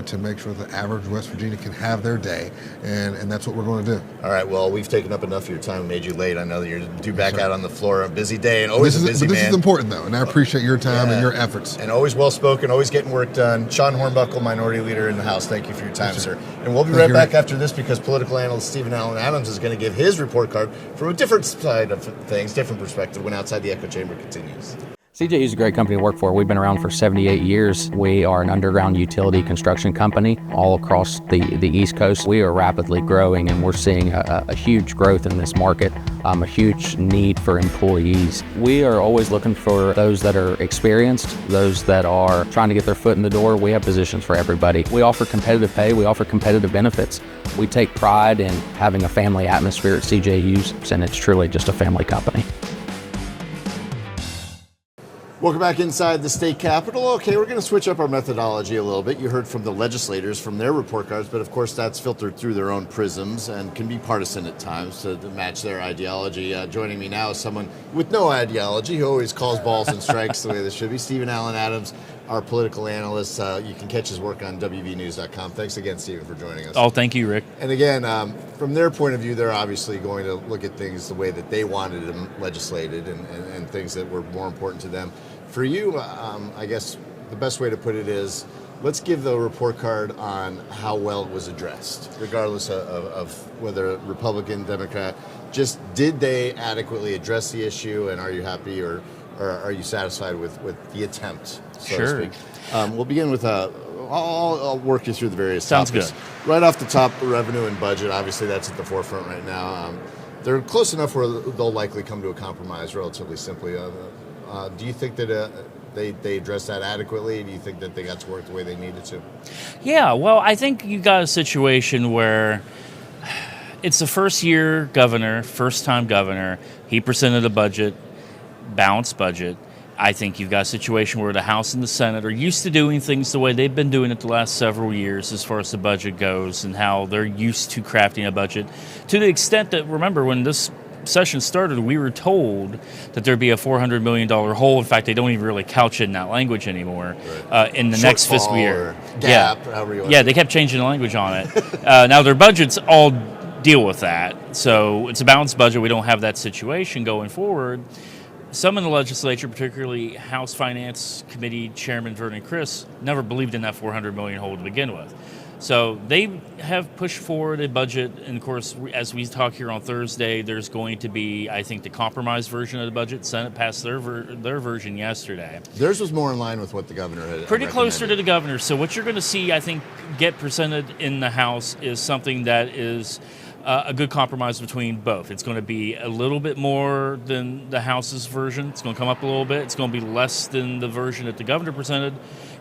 to make sure the average West Virginia can have their day, and that's what we're going to do. All right, well, we've taken up enough of your time, made you late. I know that you're due back out on the floor, a busy day, and always a busy man. This is important, though, and I appreciate your time and your efforts. And always well-spoken, always getting work done. Sean Hornbuckle, Minority Leader in the House, thank you for your time, sir. And we'll be right back after this, because political analyst Stephen Allen Adams is going to give his report card from a different side of things, different perspective, when Outside the Echo Chamber continues. CJU is a great company to work for. We've been around for 78 years. We are an underground utility construction company all across the East Coast. We are rapidly growing, and we're seeing a huge growth in this market, a huge need for employees. We are always looking for those that are experienced, those that are trying to get their foot in the door. We have positions for everybody. We offer competitive pay. We offer competitive benefits. We take pride in having a family atmosphere at CJU's, and it's truly just a family company. Welcome back inside the state capitol. Okay, we're going to switch up our methodology a little bit. You heard from the legislators from their report cards, but of course that's filtered through their own prisms and can be partisan at times to match their ideology. Joining me now is someone with no ideology who always calls balls and strikes the way they should be. Stephen Allen Adams, our political analyst. You can catch his work on WVNews.com. Thanks again, Stephen, for joining us. Oh, thank you, Rick. And again, from their point of view, they're obviously going to look at things the way that they wanted them legislated and things that were more important to them. For you, I guess the best way to put it is, let's give the report card on how well it was addressed, regardless of whether Republican, Democrat. Just did they adequately address the issue, and are you happy or are you satisfied with the attempt, so to speak? We'll begin with I'll work you through the various topics. Sounds good. Right off the top, revenue and budget, obviously that's at the forefront right now. They're close enough where they'll likely come to a compromise relatively simply. Do you think that they addressed that adequately? Do you think that they got to work the way they needed to? Yeah, well, I think you got a situation where it's the first-time governor. He presented a budget, balanced budget. I think you've got a situation where the House and the Senate are used to doing things the way they've been doing it the last several years as far as the budget goes, and how they're used to crafting a budget. To the extent that, remember, when this session started, we were told that there'd be a $400 million hole. In fact, they don't even really couch it in that language anymore. In the next fiscal year. Gap, however you want they kept changing the language on it. Now their budgets all deal with that. So it's a balanced budget. We don't have that situation going forward. some in the legislature, particularly House Finance Committee Chairman Vernon Criss, never believed in that $400 million hole to begin with. So they have pushed forward a budget, and of course, as we talk here on Thursday, there's going to be, I think, the compromise version of the budget. Senate passed their version yesterday. Theirs was more in line with what the governor had Pretty closer to recommended. the governor. So what you're going to see, I think, get presented in the House is something that is a good compromise between both. It's going to be a little bit more than the House's version. It's going to come up a little bit. It's going to be less than the version that the governor presented,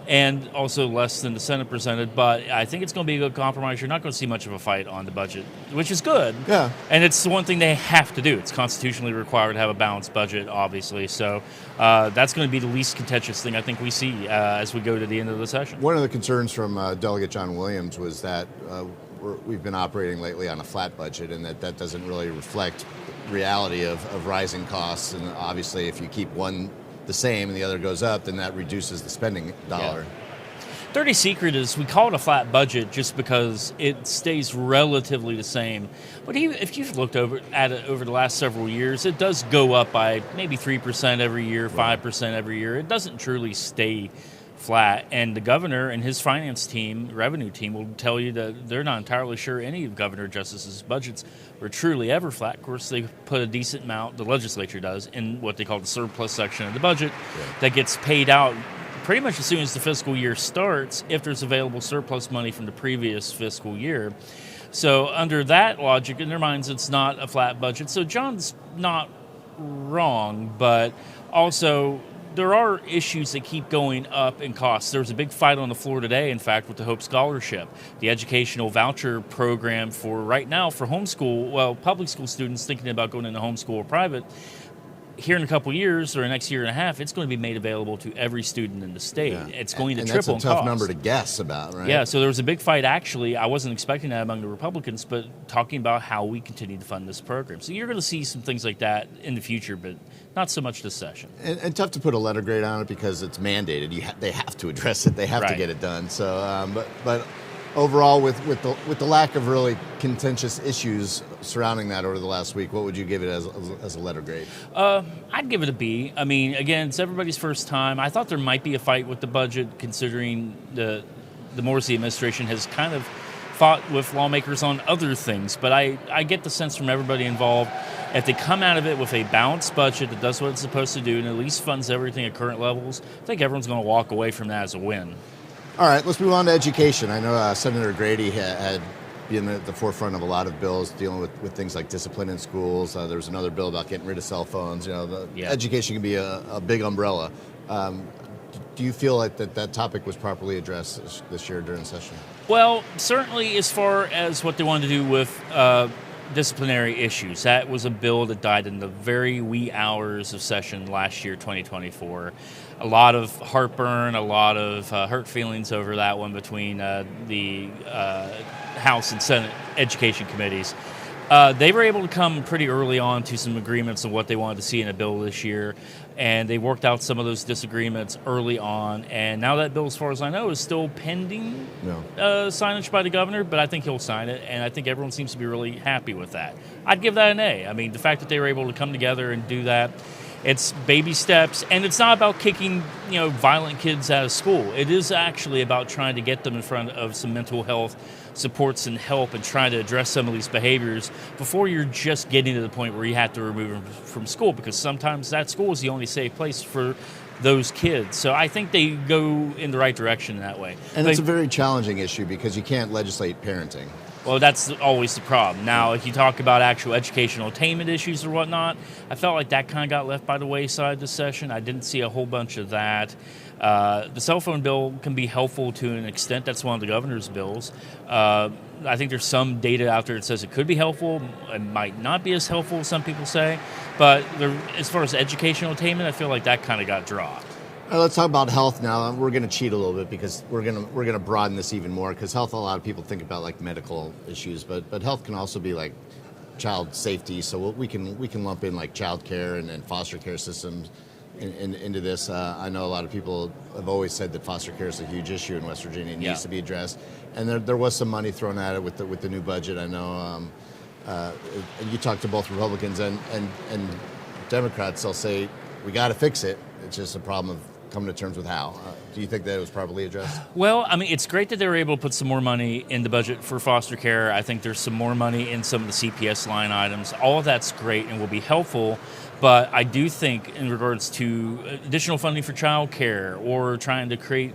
and also less than the Senate presented. But I think it's going to be a good compromise. You're not going to see much of a fight on the budget, which is good. Yeah. And it's the one thing they have to do. It's constitutionally required to have a balanced budget, obviously. So that's going to be the least contentious thing I think we see as we go to the end of the session. One of the concerns from Delegate John Williams was that we've been operating lately on a flat budget, and that doesn't really reflect reality of rising costs. And obviously, if you keep one the same and the other goes up, then that reduces the spending dollar. Yeah. Dirty secret is we call it a flat budget just because it stays relatively the same. But even if you've looked at it over the last several years, it does go up by maybe 3% every year, 5% every year. It doesn't truly stay flat. And the governor and his finance team, revenue team, will tell you that they're not entirely sure any of Governor Justice's budgets were truly ever flat. Of course, they put a decent amount, the legislature does, in what they call the surplus section of the budget that gets paid out pretty much as soon as the fiscal year starts if there's available surplus money from the previous fiscal year. So under that logic, in their minds, it's not a flat budget. So John's not wrong, but also there are issues that keep going up in costs. There was a big fight on the floor today, in fact, with the Hope Scholarship, the educational voucher program for right now for homeschool, well, public school students thinking about going into homeschool or private. Here in a couple years or the next year and a half, it's going to be made available to every student in the state. Yeah. It's going to and triple in that's a tough cost. number to guess about, right? Yeah, so there was a big fight, actually. I wasn't expecting that among the Republicans, but talking about how we continue to fund this program. So you're going to see some things like that in the future, but not so much this session. And tough to put a letter grade on it because it's mandated. They have to address it. They have to Right. get it done. So, but overall, with the lack of really contentious issues surrounding that over the last week, what would you give it as a letter grade? I'd give it a B. I mean, again, it's everybody's first time. I thought there might be a fight with the budget, considering the Morrissey administration has kind of fought with lawmakers on other things. But I get the sense from everybody involved, if they come out of it with a balanced budget that does what it's supposed to do and at least funds everything at current levels, I think everyone's going to walk away from that as a win. All right, let's move on to education. I know Senator Grady had been at the forefront of a lot of bills dealing with things like discipline in schools. There was another bill about getting rid of cell phones. Education can be a big umbrella. Do you feel like that topic was properly addressed this year during session? Well, certainly as far as what they wanted to do with disciplinary issues. That was a bill that died in the very wee hours of session last year, 2024. A lot of heartburn, a lot of hurt feelings over that one between the House and Senate Education Committees. They were able to come pretty early on to some agreements on what they wanted to see in a bill this year, and they worked out some of those disagreements early on. And now that bill, as far as I know, is still pending signage by the governor, but I think he'll sign it, and I think everyone seems to be really happy with that. I'd give that an A. I mean, the fact that they were able to come together and do that, it's baby steps, and it's not about kicking, violent kids out of school. It is actually about trying to get them in front of some mental health supports and help and trying to address some of these behaviors before you're just getting to the point where you have to remove them from school, because sometimes that school is the only safe place for those kids. So I think they go in the right direction in that way. And it's a very challenging issue because you can't legislate parenting. Well, that's always the problem. Now, if you talk about actual educational attainment issues or whatnot, I felt like that kind of got left by the wayside this session. I didn't see a whole bunch of that. The cell phone bill can be helpful to an extent. That's one of the governor's bills. I think there's some data out there that says it could be helpful. It might not be as helpful as some people say. But as far as educational attainment, I feel like that kind of got dropped. Let's talk about health now. We're going to cheat a little bit because we're going to broaden this even more, because health, a lot of people think about like medical issues, but health can also be like child safety. So we can lump in like child care and foster care systems into this. I know a lot of people have always said that foster care is a huge issue in West Virginia and needs to be addressed. And there was some money thrown at it with the new budget. I know, and you talk to both Republicans and Democrats, they'll say we got to fix it. It's just a problem of coming to terms with how. Do you think that it was properly addressed? Well, I mean, it's great that they were able to put some more money in the budget for foster care. I think there's some more money in some of the CPS line items. All of that's great and will be helpful. But I do think in regards to additional funding for child care or trying to create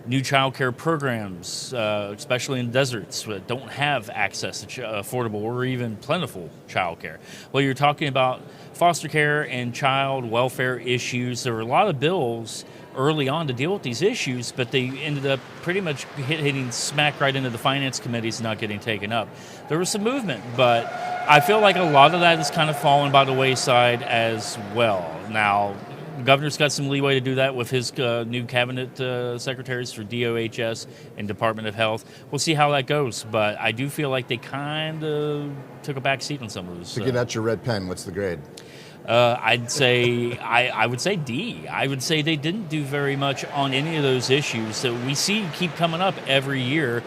new child care programs, especially in deserts that don't have access to affordable or even plentiful child care. Well, you're talking about foster care and child welfare issues. There were a lot of bills early on to deal with these issues, but they ended up pretty much hitting smack right into the finance committees and not getting taken up. There was some movement, but I feel like a lot of that has kind of fallen by the wayside as well. Now, the governor's got some leeway to do that with his new cabinet secretaries for DOHS and Department of Health. We'll see how that goes, but I do feel like they kind of took a back seat on some of those. To get out your red pen, what's the grade? I'd say I would say D. I would say they didn't do very much on any of those issues that we see keep coming up every year.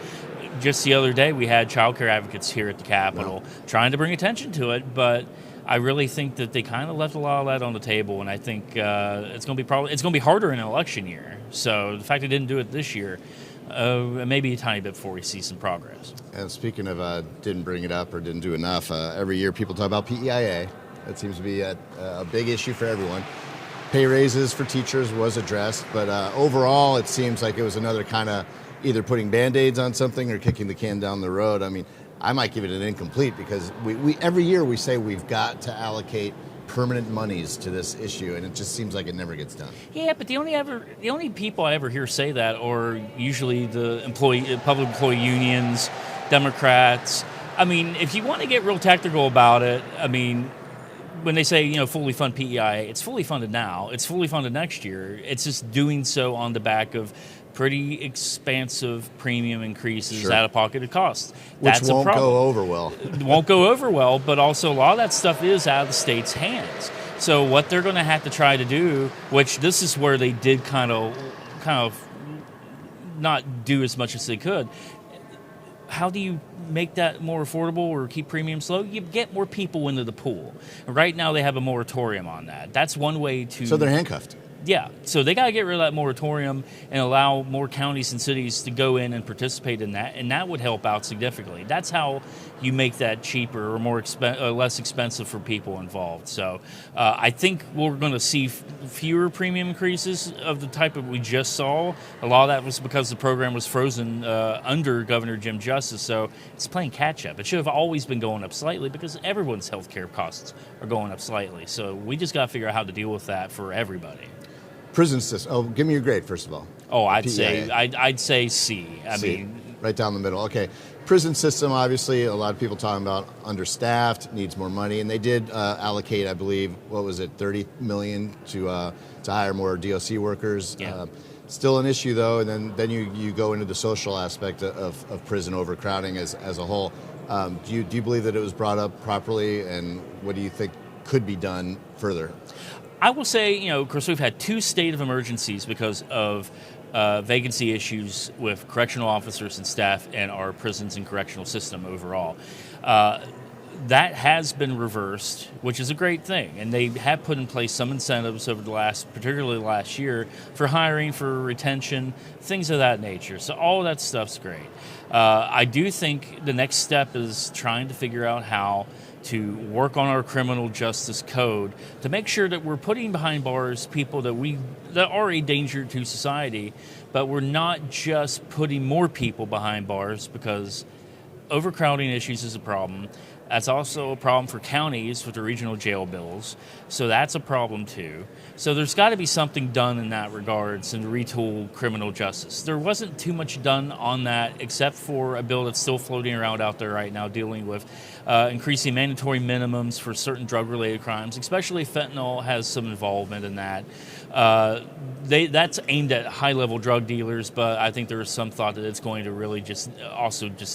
Just the other day, we had child care advocates here at the Capitol trying to bring attention to it, but I really think that they kind of left a lot of that on the table, and I think it's going to be harder in an election year. So the fact they didn't do it this year, maybe a tiny bit before we see some progress. And speaking of didn't bring it up or didn't do enough, every year people talk about PEIA. That seems to be a big issue for everyone. Pay raises for teachers was addressed, but overall it seems like it was another kind of either putting Band-Aids on something or kicking the can down the road. I mean, I might give it an incomplete because we every year we say we've got to allocate permanent monies to this issue, and it just seems like it never gets done. Yeah, but the only people I ever hear say that are usually the public employee unions, Democrats. I mean, if you want to get real technical about it, I mean, when they say, fully fund PEI, it's fully funded now. It's fully funded next year. It's just doing so on the back of pretty expansive premium increases out of pocket costs. Which won't go over well. It won't go over well, but also a lot of that stuff is out of the state's hands. So what they're going to have to try to do, which this is where they did kind of not do as much as they could. How do you make that more affordable or keep premiums low? You get more people into the pool. Right now they have a moratorium on that. That's one way to... So they're handcuffed. Yeah, so they got to get rid of that moratorium and allow more counties and cities to go in and participate in that, and that would help out significantly. That's how you make that cheaper or less expensive for people involved. So I think we're going to see fewer premium increases of the type that we just saw. A lot of that was because the program was frozen under Governor Jim Justice, so it's playing catch-up. It should have always been going up slightly because everyone's health care costs are going up slightly. So we just got to figure out how to deal with that for everybody. Prison system. Oh, give me your grade, first of all. Oh, I'd say C. I mean, right down the middle. Okay. Prison system, obviously, a lot of people talking about understaffed, needs more money, and they did allocate, I believe, what was it, $30 million to hire more DOC workers. Yeah. Still an issue, though, and then you go into the social aspect of prison overcrowding as a whole. Do you believe that it was brought up properly, and what do you think could be done further? I will say, of course, we've had 2 state of emergencies because of vacancy issues with correctional officers and staff and our prisons and correctional system overall. That has been reversed, which is a great thing. And they have put in place some incentives over particularly last year, for hiring, for retention, things of that nature. So all of that stuff's great. I do think the next step is trying to figure out how to work on our criminal justice code to make sure that we're putting behind bars people that are a danger to society, but we're not just putting more people behind bars, because overcrowding issues is a problem. That's also a problem for counties with the regional jail bills. So that's a problem too. So there's got to be something done in that regards and retool criminal justice. There wasn't too much done on that except for a bill that's still floating around out there right now dealing with increasing mandatory minimums for certain drug-related crimes, especially fentanyl has some involvement in that. That's aimed at high-level drug dealers, but I think there is some thought that it's going to really just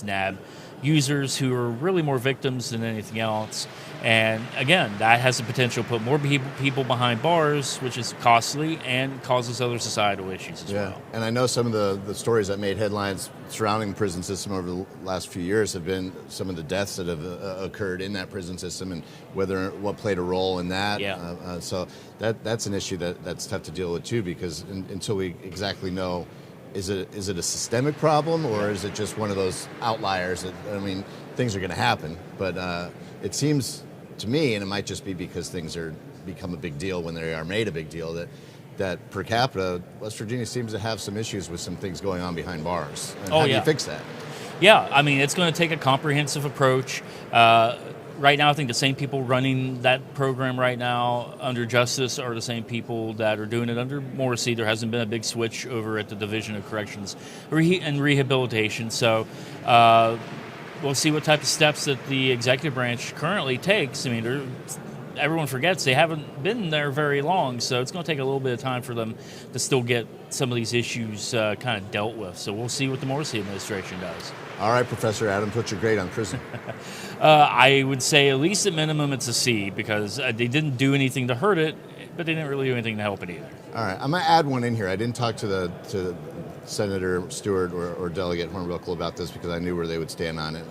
nab users who are really more victims than anything else. And again, that has the potential to put more people behind bars, which is costly and causes other societal issues as well. And I know some of the stories that made headlines surrounding the prison system over the last few years have been some of the deaths that have occurred in that prison system, and what played a role in that. Yeah. So that's an issue that's tough to deal with too, because until we exactly know, is it a systemic problem, or is it just one of those outliers that, I mean, things are going to happen, but it seems to me, and it might just be because things are become a big deal when they are made a big deal, that per capita, West Virginia seems to have some issues with some things going on behind bars. And how do you fix that? Yeah, I mean, it's going to take a comprehensive approach. Right now, I think the same people running that program right now under Justice are the same people that are doing it under Morrissey. There hasn't been a big switch over at the Division of Corrections and Rehabilitation. So we'll see what type of steps that the executive branch currently takes. I mean, everyone forgets they haven't been there very long, so it's going to take a little bit of time for them to still get some of these issues kind of dealt with. So we'll see what the Morrissey administration does. All right, Professor Adams, what's your grade on prison? I would say at least at minimum it's a C, because they didn't do anything to hurt it, but they didn't really do anything to help it either. All right, I'm going to add one in here. I didn't talk to Senator Stuart or Delegate Hornbuckle about this because I knew where they would stand on it.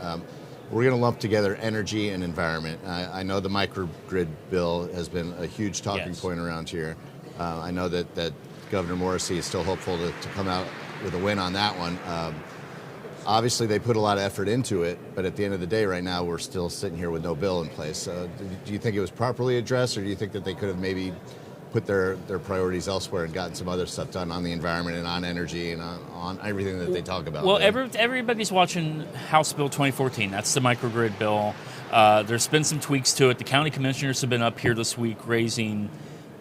We're going to lump together energy and environment. I know the microgrid bill has been a huge talking point around here. I know that Governor Morrissey is still hopeful to come out with a win on that one. Obviously, they put a lot of effort into it, but at the end of the day, right now, we're still sitting here with no bill in place. Do you think it was properly addressed, or do you think that they could have maybe put their priorities elsewhere and gotten some other stuff done on the environment and on energy and on everything that they talk about? Well, everybody's watching House Bill 2014. That's the microgrid bill. There's been some tweaks to it. The county commissioners have been up here this week raising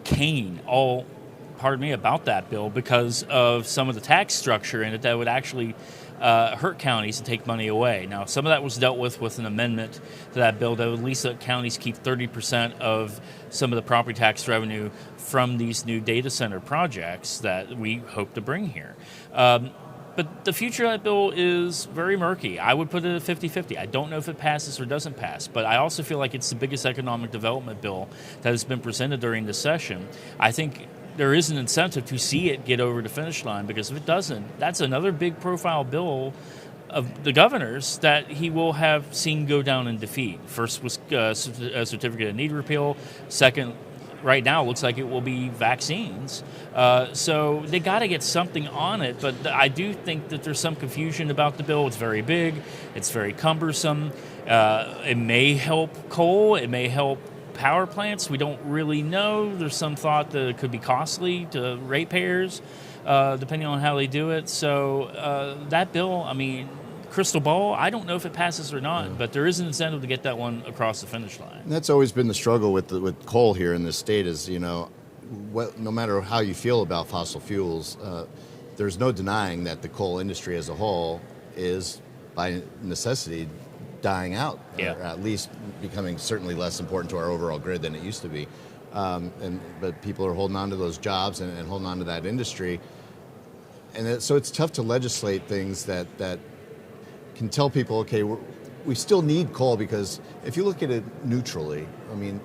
Cain, about that bill because of some of the tax structure in it that would actually hurt counties and take money away. Now, some of that was dealt with an amendment to that bill that would at least let counties keep 30% of some of the property tax revenue from these new data center projects that we hope to bring here. But the future of that bill is very murky. I would put it at 50-50. I don't know if it passes or doesn't pass, but I also feel like it's the biggest economic development bill that has been presented during this session. I think there is an incentive to see it get over the finish line, because if it doesn't, that's another big profile bill of the governor's that he will have seen go down in defeat. First was a certificate of need repeal. Second, right now, looks like it will be vaccines. So they got to get something on it, but I do think that there's some confusion about the bill. It's very big. It's very cumbersome. It may help coal. It may help power plants. We don't really know. There's some thought that it could be costly to ratepayers, depending on how they do it. So that bill, I mean, crystal ball, I don't know if it passes or not, but there is an incentive to get that one across the finish line. And that's always been the struggle with coal here in this state is, no matter how you feel about fossil fuels, there's no denying that the coal industry as a whole is, by necessity, dying out, or at least becoming certainly less important to our overall grid than it used to be. But people are holding on to those jobs and holding on to that industry. And so it's tough to legislate things that can tell people, okay, we still need coal, because if you look at it neutrally, I mean,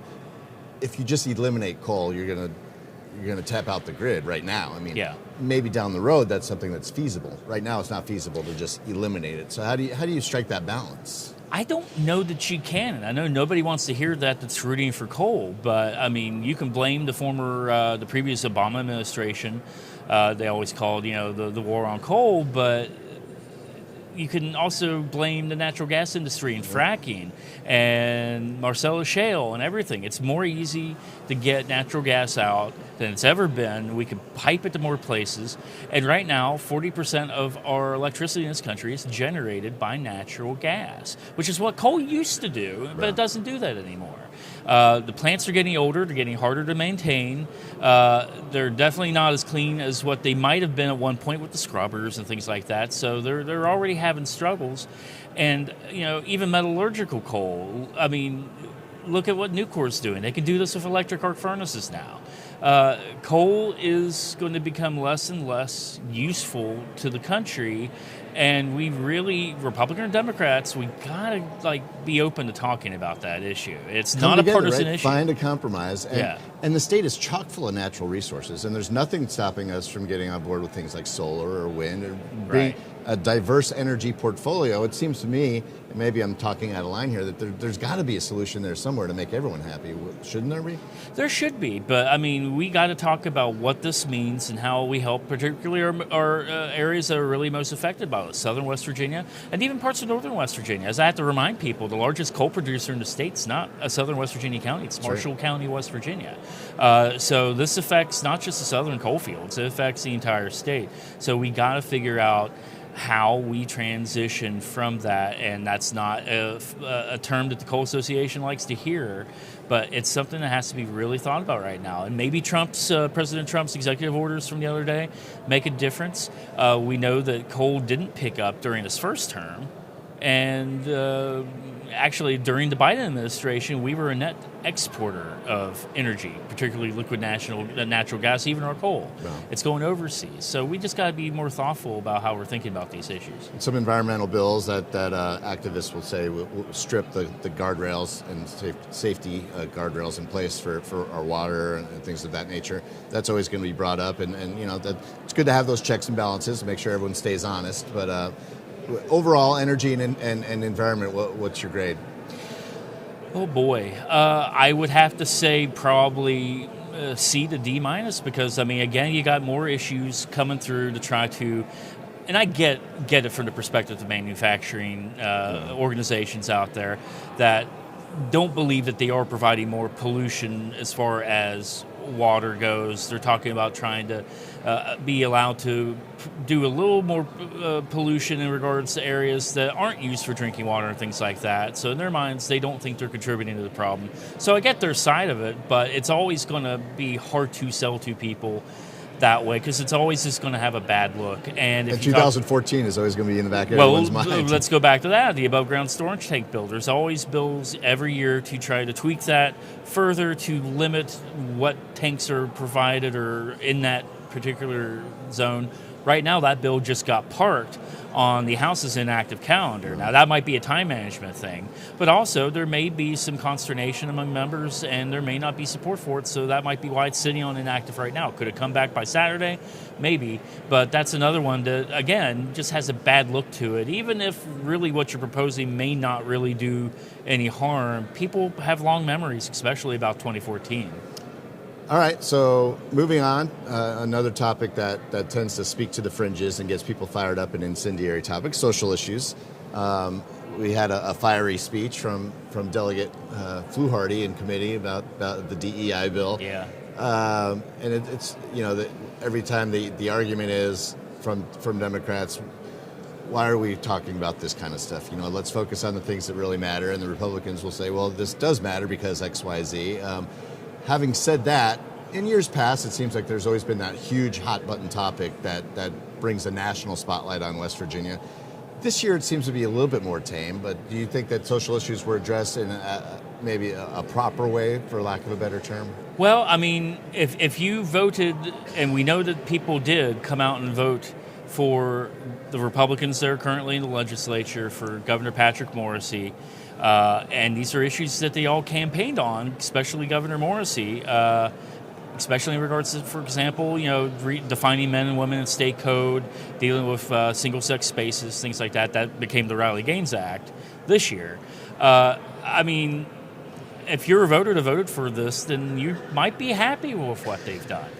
if you just eliminate coal, you're gonna tap out the grid right now. I mean, maybe down the road that's something that's feasible. Right now it's not feasible to just eliminate it. So how do you strike that balance? I don't know that you can. I know nobody wants to hear that's rooting for coal, but I mean, you can blame the previous Obama administration. They always called, the war on coal, but you can also blame the natural gas industry and fracking and Marcellus Shale and everything. It's more easy to get natural gas out than it's ever been. We can pipe it to more places. And right now, 40% of our electricity in this country is generated by natural gas, which is what coal used to do, but it doesn't do that anymore. The plants are getting older. They're getting harder to maintain. They're definitely not as clean as what they might have been at one point with the scrubbers and things like that. So they're already having struggles. And, even metallurgical coal, I mean, look at what Nucor's doing. They can do this with electric arc furnaces now. Coal is going to become less and less useful to the country, and we really, Republican and Democrats, we gotta be open to talking about that issue. It's Come not together, a partisan right? issue. Find a compromise. And, Yeah. and the state is chock full of natural resources, and there's nothing stopping us from getting on board with things like solar or wind or being Right. a diverse energy portfolio. It seems to me, and maybe I'm talking out of line here, that there's got to be a solution there somewhere to make everyone happy. Shouldn't there be? There should be, but I mean, we got to talk about what this means and how we help, particularly our areas that are really most affected by it, southern West Virginia and even parts of northern West Virginia. As I have to remind people, the largest coal producer in the state's not a southern West Virginia county; it's Marshall County, West Virginia. So this affects not just the southern coal fields; it affects the entire state. So we got to figure out how we transition from that, and that's not a term that the Coal Association likes to hear, but it's something that has to be really thought about right now. And maybe President Trump's executive orders from the other day make a difference. We know that coal didn't pick up during his first term, and actually during the Biden administration, we were a net exporter of energy, particularly liquid natural gas, even our coal. Wow. It's going overseas. So we just got to be more thoughtful about how we're thinking about these issues. Some environmental bills that activists will say will strip the guardrails and safety guardrails in place for our water and things of that nature. That's always going to be brought up, and that it's good to have those checks and balances to make sure everyone stays honest. But overall, energy and environment, what's your grade? Oh boy, I would have to say probably C to D minus, because I mean, again, you got more issues coming through to try to, and I get it from the perspective of manufacturing organizations out there that don't believe that they are providing more pollution as far as water goes. They're talking about trying to be allowed to do a little more pollution in regards to areas that aren't used for drinking water and things like that. So in their minds, they don't think they're contributing to the problem. So I get their side of it, but it's always going to be hard to sell to people that way, because it's always just going to have a bad look. And if 2014 is always going to be in the back of everyone's mind. Let's go back to that. The above ground storage tank bill. There's always bills every year to try to tweak that further to limit what tanks are provided or in that particular zone. Right now, that bill just got parked on the House's inactive calendar. Now, that might be a time management thing, but also there may be some consternation among members, and there may not be support for it, so that might be why it's sitting on inactive right now. Could it come back by Saturday? Maybe, but that's another one that, again, just has a bad look to it. Even if really what you're proposing may not really do any harm, people have long memories, especially about 2014. All right, so moving on, another topic that tends to speak to the fringes and gets people fired up, an incendiary topic, social issues. We had a fiery speech from Delegate Fluharty in committee about the DEI bill. Yeah. And it's every time the argument is from Democrats, why are we talking about this kind of stuff? Let's focus on the things that really matter. And the Republicans will say, well, this does matter because X, Y, Z. Having said that, in years past, it seems like there's always been that huge hot button topic that brings a national spotlight on West Virginia. This year, it seems to be a little bit more tame, but do you think that social issues were addressed in maybe a proper way, for lack of a better term? Well, I mean, if you voted, and we know that people did come out and vote for the Republicans that are currently in the legislature, for Governor Patrick Morrisey, and these are issues that they all campaigned on, especially Governor Morrisey, especially in regards to, for example, defining men and women in state code, dealing with single-sex spaces, things like that. That became the Riley-Gaines Act this year. I mean, if you're a voter that voted for this, then you might be happy with what they've done.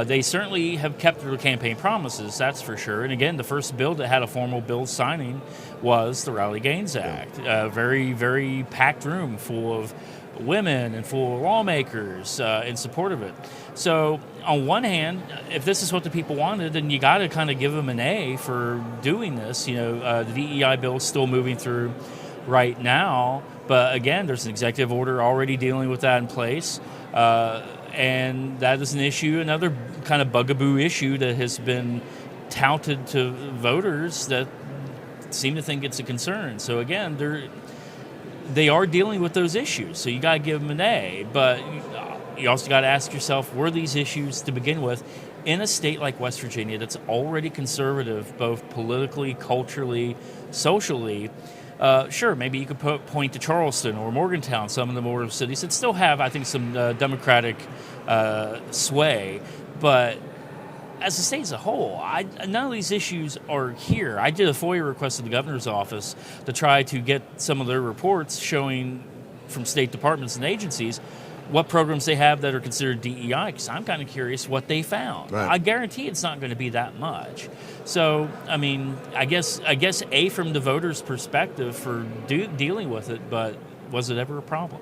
They certainly have kept their campaign promises, that's for sure. And again, the first bill that had a formal bill signing was the Riley-Gaines Act. A very, very packed room full of women and full of lawmakers in support of it. So on one hand, if this is what the people wanted, then you got to kind of give them an A for doing this. The DEI bill is still moving through right now. But again, there's an executive order already dealing with that in place. And that is an issue, another kind of bugaboo issue that has been touted to voters that seem to think it's a concern. So again, they are dealing with those issues, so you got to give them an A. But you also got to ask yourself, were these issues to begin with in a state like West Virginia that's already conservative, both politically, culturally, socially? Sure, maybe you could point to Charleston or Morgantown, some of the more cities that still have, I think, some Democratic sway. But as a state as a whole, none of these issues are here. I did a FOIA request to the governor's office to try to get some of their reports showing from state departments and agencies what programs they have that are considered DEI, because I'm kind of curious what they found. Right. I guarantee it's not going to be that much. So, I mean, I guess A, from the voters' perspective for dealing with it, but was it ever a problem?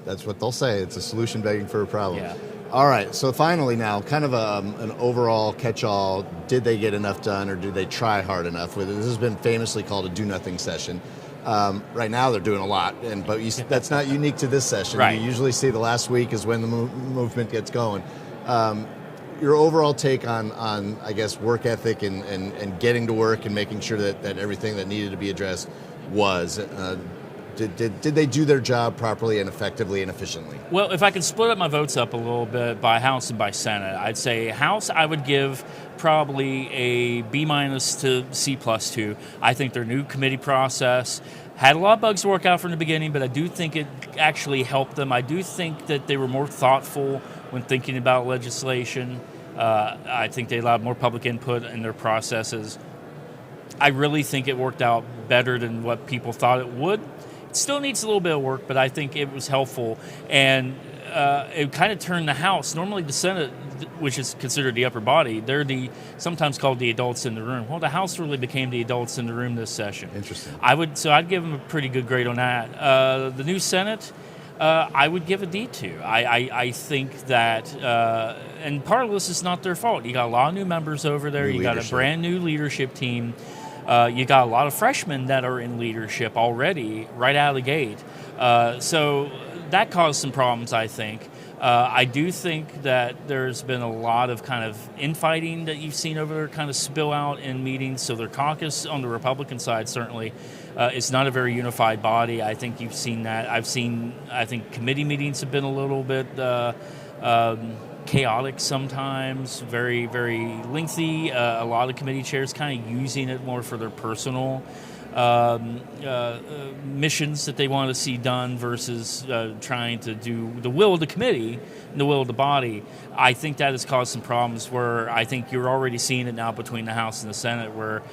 That's what they'll say. It's a solution begging for a problem. Yeah. All right, so finally now, kind of an overall catch-all, did they get enough done or did they try hard enough? This has been famously called a do-nothing session. Right now they're doing a lot, but that's not unique to this session. Right. You usually see the last week is when the movement gets going. Your overall take on I guess, work ethic and getting to work and making sure that everything that needed to be addressed was... Did they do their job properly and effectively and efficiently? Well, if I can split up my votes up a little bit by House and by Senate, I'd say House I would give probably a B- to C+2. I think their new committee process had a lot of bugs to work out from the beginning, but I do think it actually helped them. I do think that they were more thoughtful when thinking about legislation. I think they allowed more public input in their processes. I really think it worked out better than what people thought it would. It still needs a little bit of work, but I think it was helpful. And it kind of turned the House. Normally the Senate, which is considered the upper body, they're sometimes called the adults in the room. Well, the House really became the adults in the room this session. Interesting. I'd give them a pretty good grade on that. The new Senate, I would give a D to. I think that, and part of this is not their fault. You got a lot of new members over there. You got a brand new leadership team. You got a lot of freshmen that are in leadership already right out of the gate. So that caused some problems, I think. I do think that there's been a lot of kind of infighting that you've seen over there kind of spill out in meetings. So their caucus on the Republican side certainly is not a very unified body. I think you've seen that. I think committee meetings have been a little bit chaotic sometimes, very, very lengthy. A lot of committee chairs kind of using it more for their personal missions that they want to see done versus trying to do the will of the committee and the will of the body. I think that has caused some problems where I think you're already seeing it now between the House and the Senate where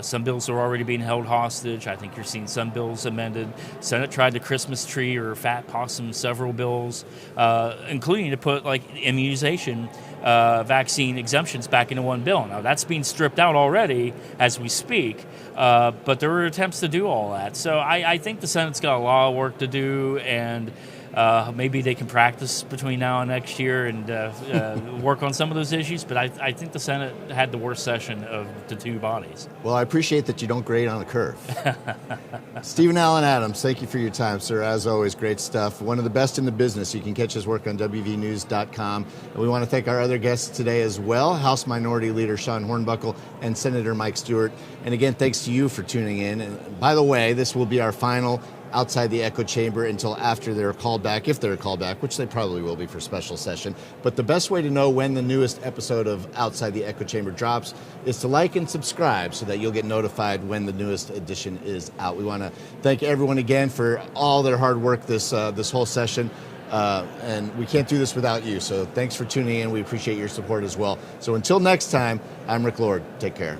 some bills are already being held hostage. I think you're seeing some bills amended. Senate tried the Christmas tree or fat possum several bills, including to put like immunization vaccine exemptions back into one bill. Now that's being stripped out already as we speak, but there were attempts to do all that. So I think the Senate's got a lot of work to do, and maybe they can practice between now and next year and work on some of those issues. But I think the Senate had the worst session of the two bodies. Well, I appreciate that you don't grade on a curve. Stephen Allen Adams, thank you for your time, sir. As always, great stuff. One of the best in the business. You can catch his work on wvnews.com. And we want to thank our other guests today as well, House Minority Leader Sean Hornbuckle and Senator Mike Stuart. And again, thanks to you for tuning in. And by the way, this will be our final Outside the Echo Chamber until after they're called back, if they're called back, which they probably will be for special session. But the best way to know when the newest episode of Outside the Echo Chamber drops is to like and subscribe so that you'll get notified when the newest edition is out. We want to thank everyone again for all their hard work this whole session. And we can't do this without you. So thanks for tuning in. We appreciate your support as well. So until next time, I'm Rick Lord. Take care.